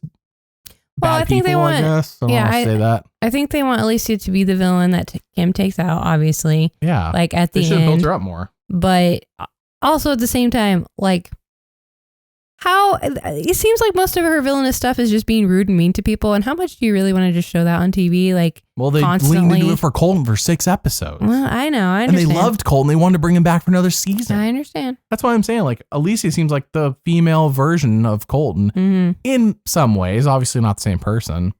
bad people, I guess. I don't want to say that. I think they want Alicia to be the villain that Kim takes out, obviously. Yeah. Like at the end. They should have built her up more. But also at the same time, like how it seems like most of her villainous stuff is just being rude and mean to people. And how much do you really want to just show that on TV? Like, well, they constantly leaned into it for Colton for 6 episodes. Well, I know. I understand. And they loved Colton. They wanted to bring him back for another season. I understand. That's why I'm saying like Alicia seems like the female version of Colton in some ways, obviously not the same person.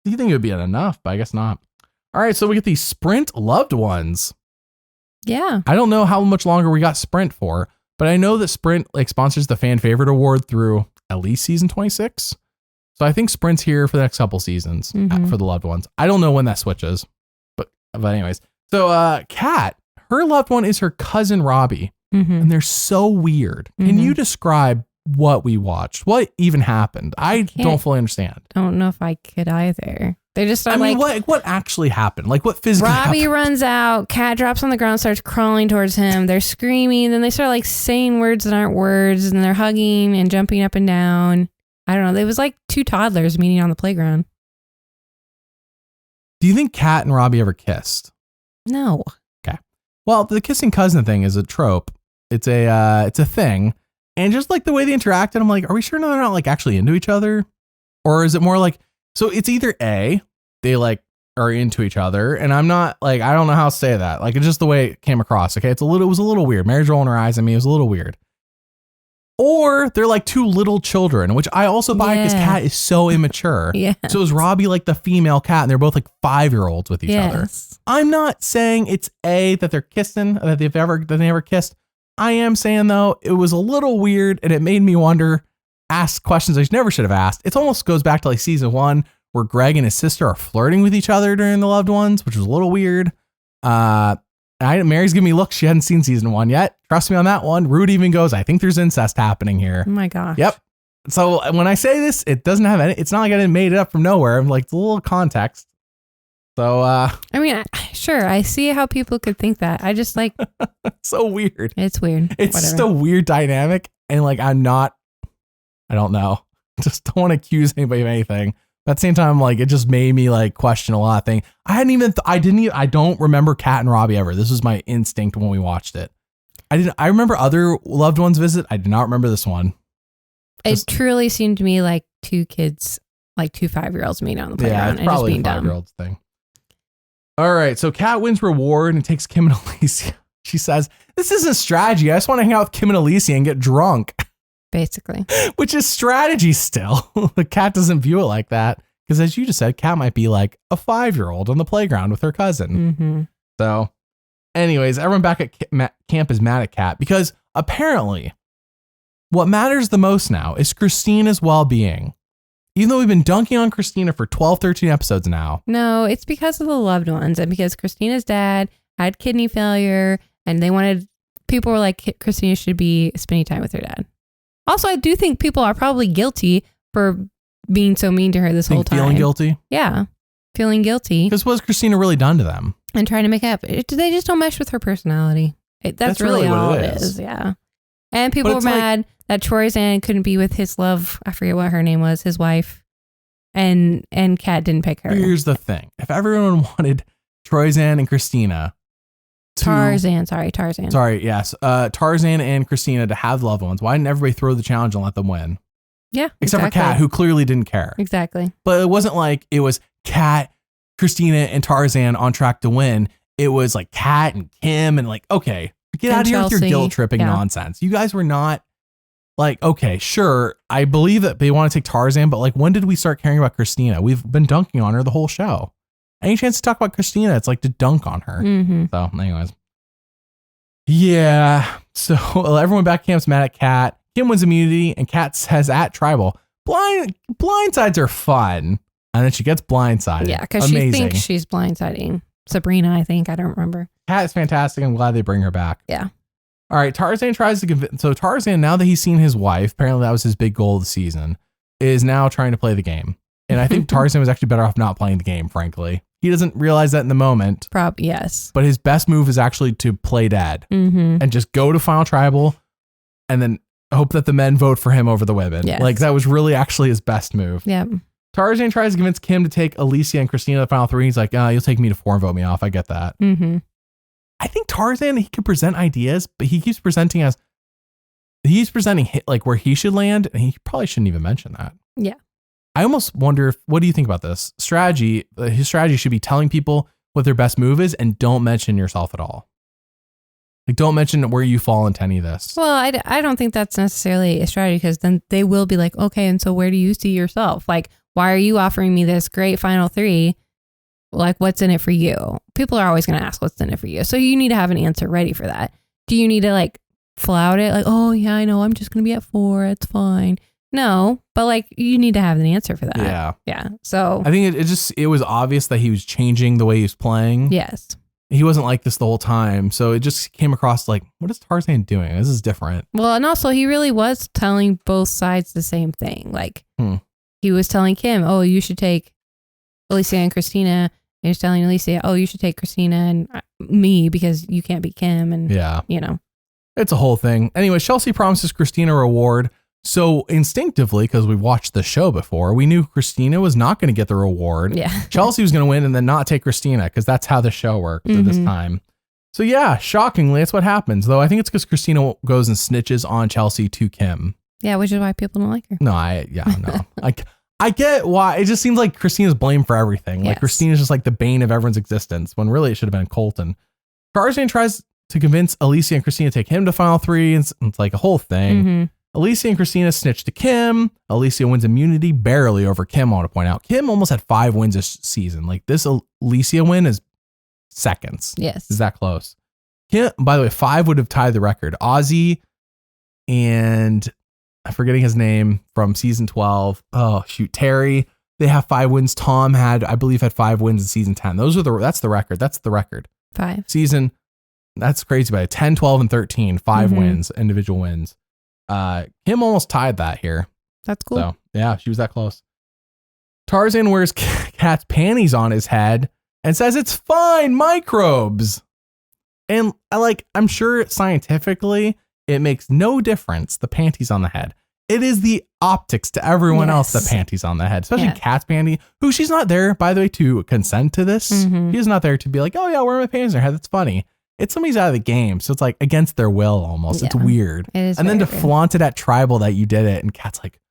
You think it would be enough, but I guess not. All right. So we get these Sprint loved ones. Yeah. I don't know how much longer we got Sprint for, but I know that Sprint like sponsors the fan favorite award through at least season 26. So I think Sprint's here for the next couple seasons for the loved ones. I don't know when that switches, but anyways. So Kat, her loved one is her cousin Robbie, and they're so weird. Can you describe what we watched? What even happened? I don't fully understand. Don't know if I could either. They just start what actually happened? Like what physically Robbie happened? runs out, Kat drops on the ground, starts crawling towards him. They're screaming, then they start like saying words that aren't words, and they're hugging and jumping up and down. I don't know. It was like 2 toddlers meeting on the playground. Do you think Kat and Robbie ever kissed? No. Okay. Well, the kissing cousin thing is a trope. It's a thing. And just like the way they interacted, I'm like, are we sure they're not like actually into each other? Or is it more like, so it's either A, they like are into each other, and I'm not like, I don't know how to say that. Like it's just the way it came across. Okay. It was a little weird. Mary's rolling her eyes at me. It was a little weird. Or they're like 2 little children, which I also buy because Kat is so immature. So is Robbie like the female Kat, and they're both like 5-year-olds with each other. I'm not saying it's A, that they're kissing, that they never kissed. I am saying though, it was a little weird and it made me wonder, ask questions I never should have asked. It almost goes back to like season 1 where Greg and his sister are flirting with each other during the loved ones, which was a little weird. Mary's giving me looks. She hadn't seen season 1 yet. Trust me on that one. Rude even goes, I think there's incest happening here. Oh my gosh. Yep. So when I say this, it doesn't have any, it's not like I didn't made it up from nowhere. I'm like, it's a little context. So, I mean, sure. I see how people could think that. I just like, so weird. It's weird. It's just a weird dynamic. And like, I don't know. Just don't want to accuse anybody of anything. But at the same time, like, it just made me like question a lot of things. I don't remember Kat and Robbie ever. This was my instinct when we watched it. I remember other loved ones visit. I did not remember this one. It truly seemed to me like 2 kids, like 2 5-year-olds meeting on the playground and just being dumb. 5-year-olds thing. All right. So Kat wins reward and takes Kim and Alicia. She says, this isn't strategy. I just want to hang out with Kim and Alicia and get drunk. Basically. Which is strategy still. The Kat doesn't view it like that. Because as you just said, Kat might be like a 5-year-old on the playground with her cousin. Mm-hmm. So anyways, everyone back at camp is mad at Kat because apparently what matters the most now is Christina's well-being. Even though we've been dunking on Christina for 12, 13 episodes now. No, it's because of the loved ones and because Christina's dad had kidney failure and people were like, Christina should be spending time with her dad. Also, I do think people are probably guilty for being so mean to her this whole time. Feeling guilty? Yeah. Feeling guilty. Because what has Christina really done to them? And trying to make up. They just don't mesh with her personality. That's really all it is. Yeah. And people were mad that Troyzan couldn't be with his love. I forget what her name was, his wife. And Kat didn't pick her. Here's the thing. If everyone wanted Troyzan and Christina Tarzan. Sorry, yes. Tarzan and Christina to have loved ones. Why didn't everybody throw the challenge and let them win? Yeah. Except for Kat, who clearly didn't care. Exactly. But it wasn't like it was Kat, Christina, and Tarzan on track to win. It was like Kat and Kim and like, okay, get out of here with your guilt tripping nonsense. You guys were not like, okay, sure. I believe that they want to take Tarzan, but like, when did we start caring about Christina? We've been dunking on her the whole show. Any chance to talk about Christina, it's like to dunk on her. Mm-hmm. So anyways. Yeah. So everyone back camp's mad at Kat. Kim wins immunity and Kat says at Tribal, blindsides are fun. And then she gets blindsided. Yeah, because she thinks she's blindsiding Sabrina, I think. I don't remember. Kat is fantastic. I'm glad they bring her back. Yeah. All right. Tarzan tries to convince. So Tarzan, now that he's seen his wife, apparently that was his big goal of the season, is now trying to play the game. And I think Tarzan was actually better off not playing the game, frankly. He doesn't realize that in the moment. Yes. But his best move is actually to play dead and just go to Final Tribal and then hope that the men vote for him over the women. Yes. Like that was really actually his best move. Yeah. Tarzan tries to convince Kim to take Alicia and Christina to the final 3. He's like, you'll take me to 4 and vote me off. I get that. Mm-hmm. I think Tarzan, he can present ideas, but he keeps presenting like where he should land. And he probably shouldn't even mention that. Yeah. I almost wonder what do you think about this strategy? His strategy should be telling people what their best move is and don't mention yourself at all. Like don't mention where you fall into any of this. Well, I don't think that's necessarily a strategy because then they will be like, okay, and so where do you see yourself? Like, why are you offering me this great final 3? Like, what's in it for you? People are always going to ask what's in it for you. So you need to have an answer ready for that. Do you need to like flout it? Like, oh yeah, I know. I'm just going to be at 4. It's fine. No, but like you need to have an answer for that. Yeah. Yeah. So I think it was obvious that he was changing the way he was playing. Yes. He wasn't like this the whole time. So it just came across like, what is Tarzan doing? This is different. Well, and also he really was telling both sides the same thing. Like he was telling Kim, oh, you should take Alicia and Christina. And he was telling Alicia, oh, you should take Christina and me because you can't beat Kim. And yeah, you know, it's a whole thing. Anyway, Chelsea promises Christina a reward. So instinctively, because we watched the show before, we knew Christina was not going to get the reward. Yeah. Chelsea was going to win and then not take Christina because that's how the show worked at this time. So yeah, shockingly, that's what happens. Though I think it's because Christina goes and snitches on Chelsea to Kim. Yeah, which is why people don't like her. No, I get why. It just seems like Christina's blamed for everything. Like Christina's just like the bane of everyone's existence when really it should have been Colton. Tarzan tries to convince Alicia and Christina to take him to final 3. And it's like a whole thing. Alicia and Christina snitch to Kim. Alicia wins immunity barely over Kim, I want to point out. Kim almost had 5 wins this season. Like this Alicia win is seconds. Yes. Is that close? Kim, by the way, 5 would have tied the record. Ozzy and I'm forgetting his name from season 12. Oh, shoot. Terry. They have 5 wins. Tom I believe had 5 wins in season 10. That's the record. That's the record. 5. That's crazy. By 10, 12, and 13, 5 wins, individual wins. Kim almost tied that here. That's cool. So yeah, she was that close. Tarzan wears Kat's panties on his head and says it's fine, microbes. And I'm sure scientifically it makes no difference, the panties on the head. It is the optics to everyone else, the panties on the head, especially Kat's panty, who she's not there, by the way, to consent to this. She's not there to be like, oh yeah, wear my panties on her head. That's funny. It's somebody's out of the game. So it's like against their will almost. Yeah. It's weird. It is. And then to flaunt it at Tribal that you did it. And Kat's like,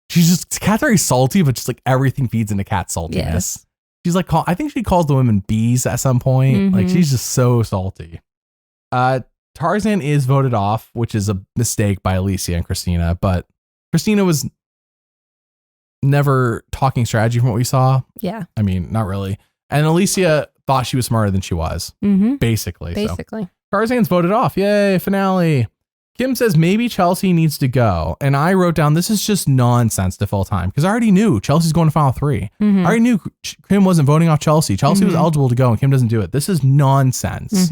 Kat's very salty, but just like everything feeds into Kat's saltiness. Yes. She's like, I think she calls the women bees at some point. Mm-hmm. Like, she's just so salty. Tarzan is voted off, which is a mistake by Alicia and Christina, but Christina was never talking strategy from what we saw. Yeah. I mean, not really. And Alicia thought she was smarter than she was, basically. Basically. So. Tarzan's voted off. Yay, finale. Kim says maybe Chelsea needs to go. And I wrote down, this is just nonsense to fill time because I already knew Chelsea's going to final 3. I already knew Kim wasn't voting off Chelsea. Chelsea was eligible to go and Kim doesn't do it. This is nonsense.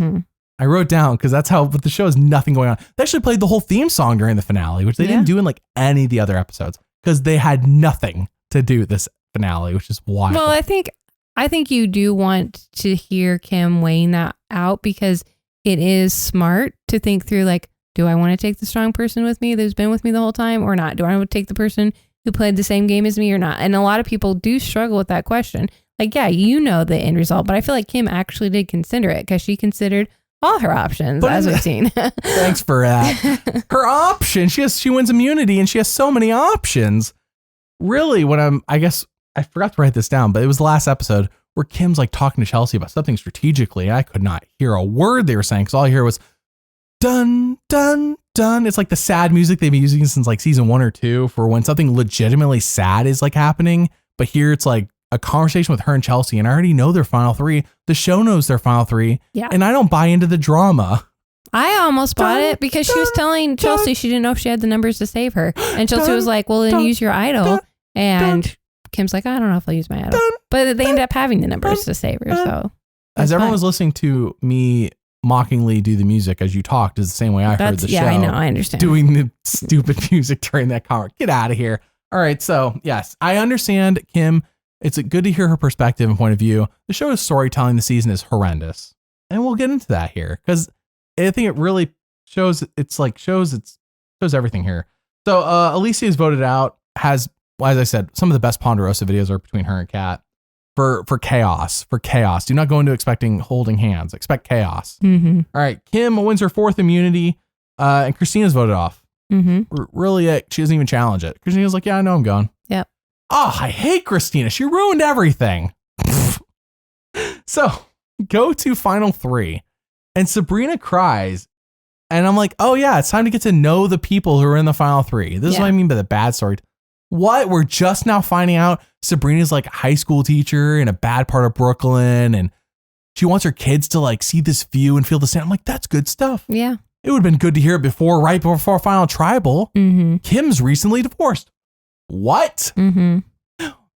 I wrote down because that's how, but the show has nothing going on. They actually played the whole theme song during the finale, which they didn't do in like any of the other episodes because they had nothing to do with this finale, which is wild. Well, I think you do want to hear Kim weighing that out because it is smart to think through like, do I want to take the strong person with me that's been with me the whole time or not? Do I want to take the person who played the same game as me or not? And a lot of people do struggle with that question. Like, yeah, you know the end result, but I feel like Kim actually did consider it because she considered all her options, as we've seen. Thanks for that. Her option, she wins immunity and she has so many options. Really, I guess I forgot to write this down, but it was the last episode where Kim's like talking to Chelsea about something strategically. And I could not hear a word they were saying because all I hear was dun, dun, dun. It's like the sad music they've been using since like season 1 or 2 for when something legitimately sad is like happening. But here it's like a conversation with her and Chelsea. And I already know their final 3. The show knows their final 3. Yeah. And I don't buy into the drama. I almost bought it because she was telling Chelsea she didn't know if she had the numbers to save her. And Chelsea was like, well, then use your idol. And Kim's like, I don't know if I'll use my idol. But they end up having the numbers to save her. So as everyone was listening to me mockingly do the music as you talked is the same way I heard the show. Yeah, I know. I understand. Doing the stupid music during that comment. Get out of here. All right. So yes, I understand Kim. It's good to hear her perspective and point of view. The show's storytelling this season is horrendous. And we'll get into that here because I think it really shows everything here. So Alicia is voted out, has, well, as I said, some of the best Ponderosa videos are between her and Kat. For chaos. Do not go into expecting holding hands. Expect chaos. All right. Kim wins her 4th immunity, and Christina's voted off. Really, she doesn't even challenge it. Christina's like, yeah, I know I'm going. Yep. Oh, I hate Christina. She ruined everything. So go to final 3, and Sabrina cries, and I'm like, oh yeah, it's time to get to know the people who are in the final 3. This is what I mean by the bad story. What? We're just now finding out Sabrina's like a high school teacher in a bad part of Brooklyn and she wants her kids to like see this view and feel the same. I'm like, that's good stuff. Yeah. It would have been good to hear it right before Final Tribal. Kim's recently divorced. What? That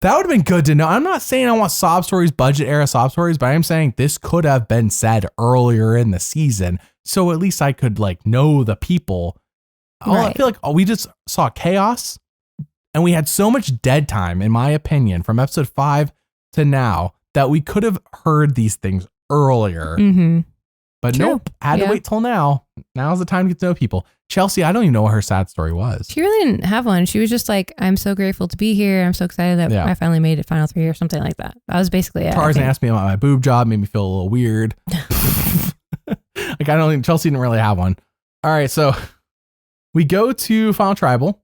would have been good to know. I'm not saying I want sob stories, budget era sob stories, but I'm saying this could have been said earlier in the season. So at least I could like know the people. I feel like we just saw chaos. And we had so much dead time, in my opinion, from episode 5 to now that we could have heard these things earlier. But nope, had to wait till now. Now's the time to get to know people. Chelsea, I don't even know what her sad story was. She really didn't have one. She was just like, I'm so grateful to be here. I'm so excited that I finally made it final 3 or something like that. That was basically it. Tarzan asked me about my boob job, made me feel a little weird. Chelsea didn't really have one. All right, so we go to Final Tribal.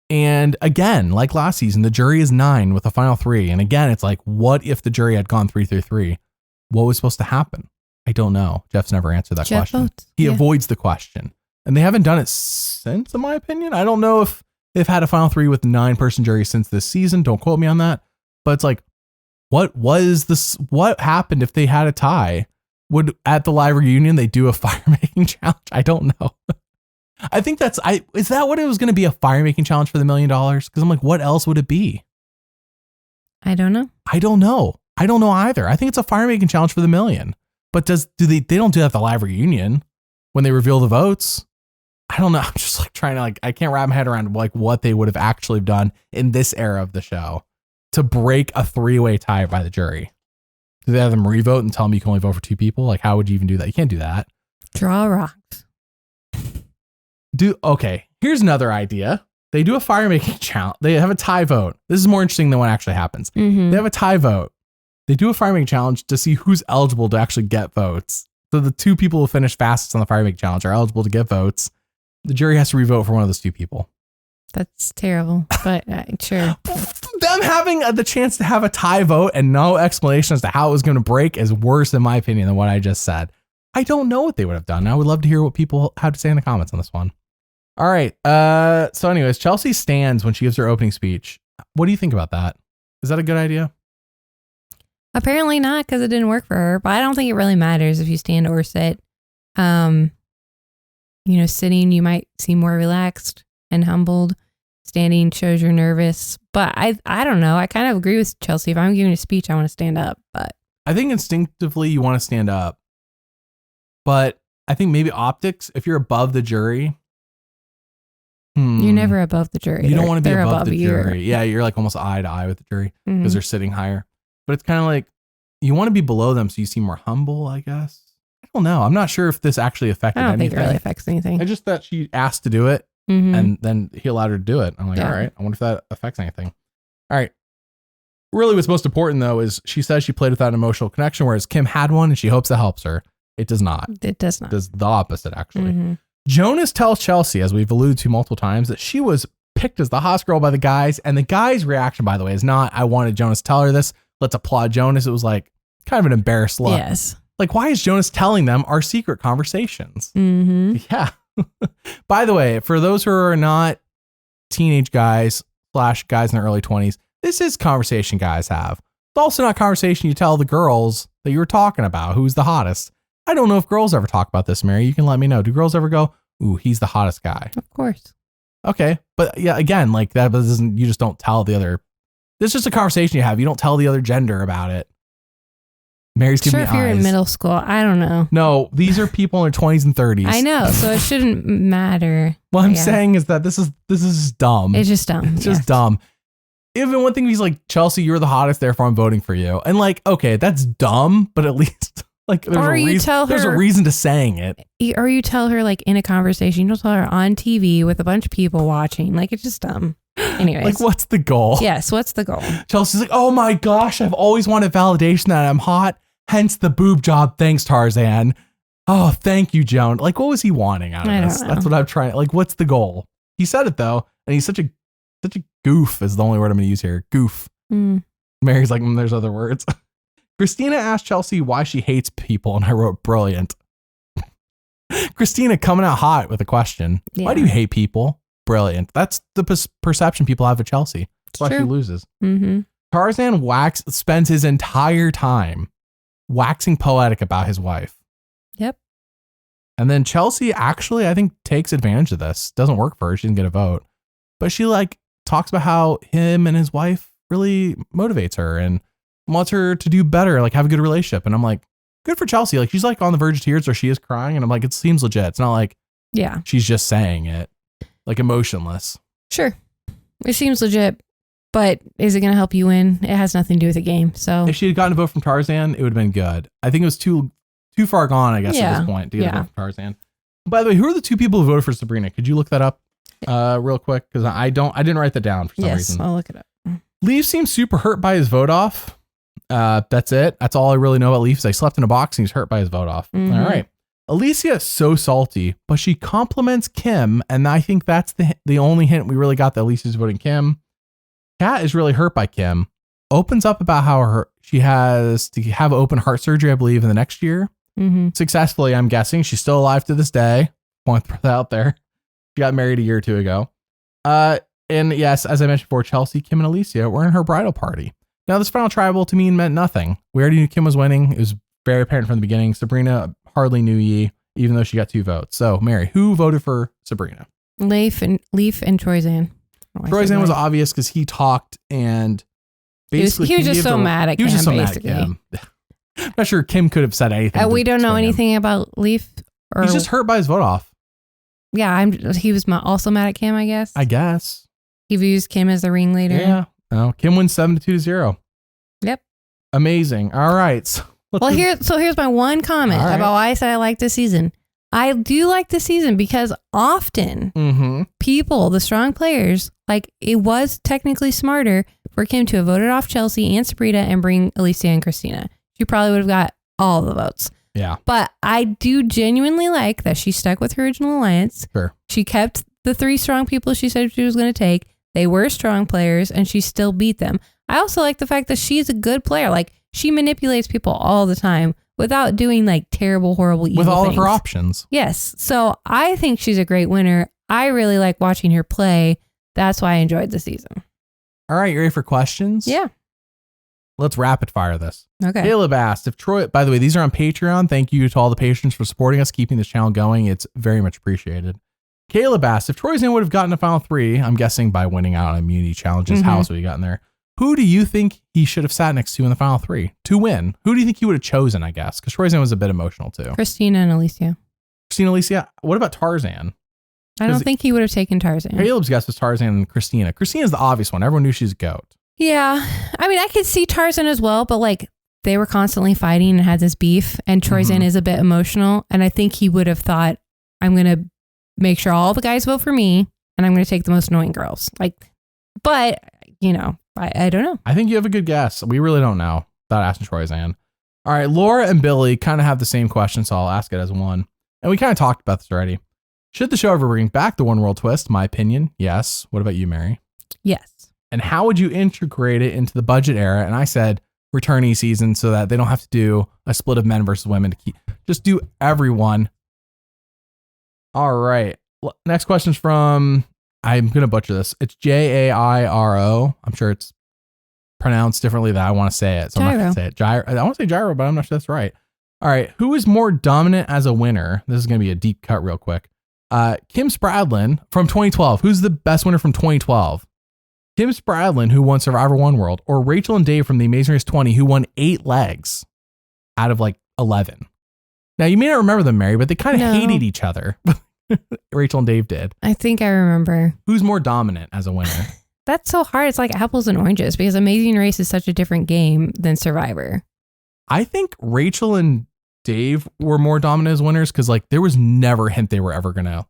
And again, like last season, the jury is 9 with a final 3. And again, it's like, what if the jury had gone 3-3-3? What was supposed to happen? I don't know. Jeff's never answered that question. He avoids the question. And they haven't done it since, in my opinion. I don't know if they've had a final 3 with 9-person jury since this season. Don't quote me on that. But it's like, what happened if they had a tie? Would at the live reunion, they do a fire making challenge? I don't know. I think is that what it was going to be, a fire making challenge for the $1 million? Because I'm like, what else would it be? I don't know. I don't know either. I think it's a fire making challenge for the $1 million. But they don't do that at the live reunion when they reveal the votes. I don't know. I'm just like trying to I can't wrap my head around like what they would have actually done in this era of the show to break a 3-way tie by the jury. Do they have them revote and tell them you can only vote for 2 people? Like, how would you even do that? You can't do that. Draw rocks. Okay, here's another idea. They do a fire making challenge. They have a tie vote. This is more interesting than what actually happens. They have a tie vote. They do a fire making challenge to see who's eligible to actually get votes. So the 2 people who finish fastest on the fire making challenge are eligible to get votes. The jury has to revote for one of those 2 people. That's terrible, but sure. Them having the chance to have a tie vote and no explanation as to how it was going to break is worse, in my opinion, than what I just said. I don't know what they would have done. I would love to hear what people had to say in the comments on this one. All right. So anyways, Chelsea stands when she gives her opening speech. What do you think about that? Is that a good idea? Apparently not, because it didn't work for her, but I don't think it really matters if you stand or sit. Sitting, you might seem more relaxed and humbled. Standing shows you're nervous, but I don't know. I kind of agree with Chelsea. If I'm giving a speech, I want to stand up, but I think instinctively you want to stand up, but I think maybe optics, if you're above the jury, you're never above the jury. You don't want to be above the jury. Yeah, you're like almost eye to eye with the jury because they're sitting higher. But it's kind of like you want to be below them so you seem more humble, I guess. I don't know. I'm not sure if this actually affected anything. I don't think it really affects anything. I just thought she asked to do it and then he allowed her to do it. I'm like, all right, I wonder if that affects anything. All right. Really what's most important though is she says she played without an emotional connection, whereas Kim had one and she hopes it helps her. It does not. It does not. It does the opposite, actually. Jonas tells Chelsea, as we've alluded to multiple times, that she was picked as the hottest girl by the guys. And the guys' reaction, by the way, is not, I wanted Jonas to tell her this. Let's applaud Jonas. It was like kind of an embarrassed look. Yes. Like, why is Jonas telling them our secret conversations? Yeah. By the way, for those who are not teenage guys / guys in their early 20s, this is conversation guys have. It's also not conversation you tell the girls that you were talking about. Who's the hottest? I don't know if girls ever talk about this, Mary. You can let me know. Do girls ever go, ooh, he's the hottest guy? Of course. Okay. But yeah, again, like that doesn't, you just don't tell the other. This is just a conversation you have. You don't tell the other gender about it. Mary's giving me eyes. Sure, if you're in middle school, I don't know. No, these are people in their 20s and 30s. I know, so it shouldn't matter. What I'm saying is that this is dumb. It's just dumb. It's just dumb. Even one thing, he's like, Chelsea, you're the hottest, therefore I'm voting for you. And like, okay, that's dumb, but at least like there's a reason to saying it. Or you tell her like in a conversation, you don't tell her on TV with a bunch of people watching. Like, it's just dumb. Anyways. Like, what's the goal? Yes, what's the goal? Chelsea's like, oh my gosh, I've always wanted validation that I'm hot. Hence the boob job. Thanks, Tarzan. Oh, thank you, Joan. Like, what was he wanting out of this? That's what I'm trying. Like, what's the goal? He said it though, and he's such a goof is the only word I'm going to use here. Goof. Mary's like, there's other words. Christina asked Chelsea why she hates people, and I wrote brilliant. Christina coming out hot with a question. Yeah. Why do you hate people? Brilliant. That's the perception people have of Chelsea. That's why she loses. Tarzan spends his entire time waxing poetic about his wife. Yep. And then Chelsea actually, I think, takes advantage of this. Doesn't work for her. She didn't get a vote. But she like talks about how him and his wife really motivates her and wants her to do better, like have a good relationship. And I'm like, good for Chelsea. Like, she's like on the verge of tears or she is crying. And I'm like, it seems legit. It's not like she's just saying it, like emotionless. Sure. It seems legit. But is it going to help you win? It has nothing to do with the game. So if she had gotten a vote from Tarzan, it would have been good. I think it was too far gone, I guess, at this point to get a vote from Tarzan. By the way, who are the two people who voted for Sabrina? Could you look that up real quick? Because I didn't write that down for some reason. I'll look it up. Leaf seems super hurt by his vote off. That's it. That's all I really know about Leaf. I slept in a box and he's hurt by his vote off. All right. Alicia is so salty, but she compliments Kim. And I think that's the only hint we really got that Alicia's voting Kim. Kat is really hurt by Kim. Opens up about how she has to have open heart surgery, I believe, in the next year. Successfully, I'm guessing. She's still alive to this day. Want to throw that out there. She got married a year or two ago. And yes, as I mentioned before, Chelsea, Kim, and Alicia were in her bridal party. Now, this final tribal to me meant nothing. We already knew Kim was winning. It was very apparent from the beginning. Sabrina hardly knew ye, even though she got 2 votes. So, Mary, who voted for Sabrina? Leaf and Troyzan. Troyzan was obvious because he talked and basically he was just so mad at Kim. He was just so mad at Kim. I'm not sure Kim could have said anything. We don't know anything about Leaf. He's just hurt by his vote off. Yeah, he was also mad at Kim, I guess. He views Kim as the ringleader. Yeah. No, Kim wins 7-2-0. Yep. Amazing. All right. So here's my one comment about why I said I like this season. I do like this season because often people, the strong players, like it was technically smarter for Kim to have voted off Chelsea and Sabrina and bring Alicia and Christina. She probably would have got all the votes. Yeah. But I do genuinely like that she stuck with her original alliance. Sure. She kept the 3 strong people she said she was going to take. They were strong players and she still beat them. I also like the fact that she's a good player. Like, she manipulates people all the time without doing like terrible, horrible, evil with all things. of her options. Yes. So I think she's a great winner. I really like watching her play. That's why I enjoyed the season. All right, you ready for questions? Yeah. Let's rapid fire this. Okay. Caleb asked if Troy, by the way, these are on Patreon. Thank you to all the patrons for supporting us, keeping this channel going. It's very much appreciated. Caleb asked if Troy Zan would have gotten to Final 3, I'm guessing by winning out on immunity challenges, how else would he gotten there? Who do you think he should have sat next to in the Final 3 to win? Who do you think he would have chosen, I guess? Because Troy Zan was a bit emotional too. Christina and Alicia. Christina, Alicia. What about Tarzan? I don't think he would have taken Tarzan. Caleb's guess was Tarzan and Christina. Christina's the obvious one. Everyone knew she's a goat. Yeah. I mean, I could see Tarzan as well, but like they were constantly fighting and had this beef, and Troy Zan is a bit emotional. And I think he would have thought, I'm going to make sure all the guys vote for me and I'm going to take the most annoying girls. Like, but you know, I don't know. I think you have a good guess. We really don't know without asking Troy Zan. All right. Laura and Billy kind of have the same question, so I'll ask it as one. And we kind of talked about this already. Should the show ever bring back the One World twist? My opinion, yes. What about you, Mary? Yes. And how would you integrate it into the budget era? And I said returning season so that they don't have to do a split of men versus women. Just do everyone. All right. Next question is from, I'm going to butcher this. It's Jairo. I'm sure it's pronounced differently than I want to say it. So I'm not going to say it. I want to say gyro, but I'm not sure that's right. All right. Who is more dominant as a winner? This is going to be a deep cut real quick. Kim Spradlin from 2012. Who's the best winner from 2012? Kim Spradlin, who won Survivor One World, or Rachel and Dave from The Amazing Race 20, who won 8 legs out of like 11. Now, you may not remember them, Mary, but they kind of hated each other. Rachel and Dave did. I think I remember. Who's more dominant as a winner? That's so hard. It's like apples and oranges because Amazing Race is such a different game than Survivor. I think Rachel and Dave were more dominant as winners because like there was never a hint they were ever going to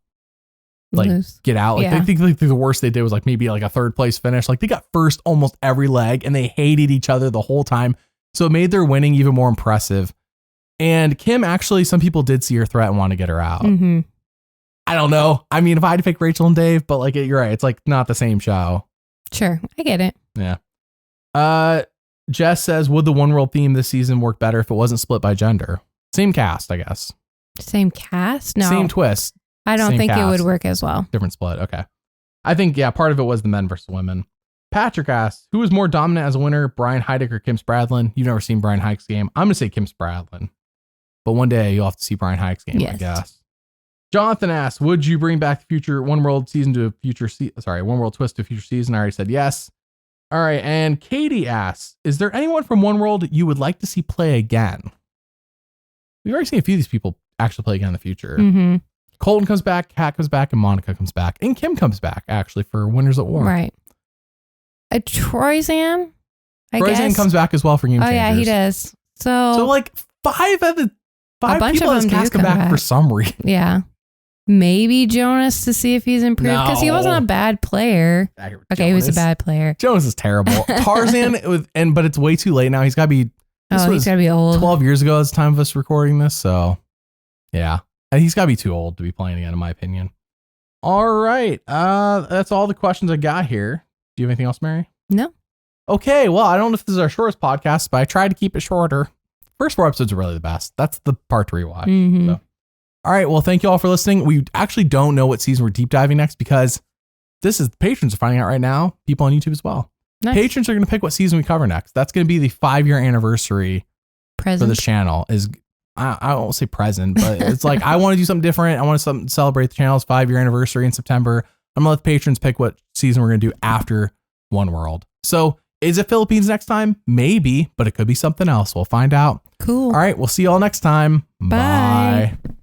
like lose. Get out. Like I think like the worst they did was like maybe like a 3rd place finish. Like they got first almost every leg and they hated each other the whole time. So it made their winning even more impressive. And Kim, actually, some people did see her threat and want to get her out. Mm-hmm. I don't know. I mean, if I had to pick Rachel and Dave, but like you're right. It's like not the same show. Sure. I get it. Yeah. Jess says, would the One World theme this season work better if it wasn't split by gender? Same cast, I guess. Same cast? No. Same twist. I don't think it would work as well. Different split. Okay. I think, yeah, part of it was the men versus women. Patrick asks, who was more dominant as a winner, Brian Heidick or Kim Spradlin? You've never seen Brian Heidick's game. I'm going to say Kim Spradlin. But one day you'll have to see Brian Heidick's game, I guess. Jonathan asks, would you bring back the future One World season to a future One World twist to a future season? I already said yes. All right. And Katie asks, is there anyone from One World you would like to see play again? We've already seen a few of these people actually play again in the future. Mm-hmm. Colton comes back, Kat comes back, and Monica comes back. And Kim comes back, actually, for Winners at War. Right. A Troy Zan, I guess. Troy Zan comes back as well for Game Changers. Oh, yeah, he does. So like 5 of the 5 people in this cast come back for some reason. Yeah. Maybe Jonas to see if he's improved because he wasn't a bad player. Okay, he was a bad player. Jonas is terrible. Tarzan, but it's way too late now. He's got to be. He's got to be old. 12 years ago is the time of us recording this. So, yeah. And he's got to be too old to be playing again, in my opinion. All right. That's all the questions I got here. Do you have anything else, Mary? No. Okay. Well, I don't know if this is our shortest podcast, but I tried to keep it shorter. First 4 episodes are really the best. That's the part to rewatch. Mm-hmm. So. All right. Well, thank you all for listening. We actually don't know what season we're deep diving next because this is the patrons are finding out right now. People on YouTube as well. Nice. Patrons are going to pick what season we cover next. That's going to be the 5-year anniversary for this channel. I won't say present, but it's like I want to do something different. I want to celebrate the channel's 5-year anniversary in September. I'm going to let the patrons pick what season we're going to do after One World. So is it Philippines next time? Maybe, but it could be something else. We'll find out. Cool. All right. We'll see you all next time. Bye. Bye.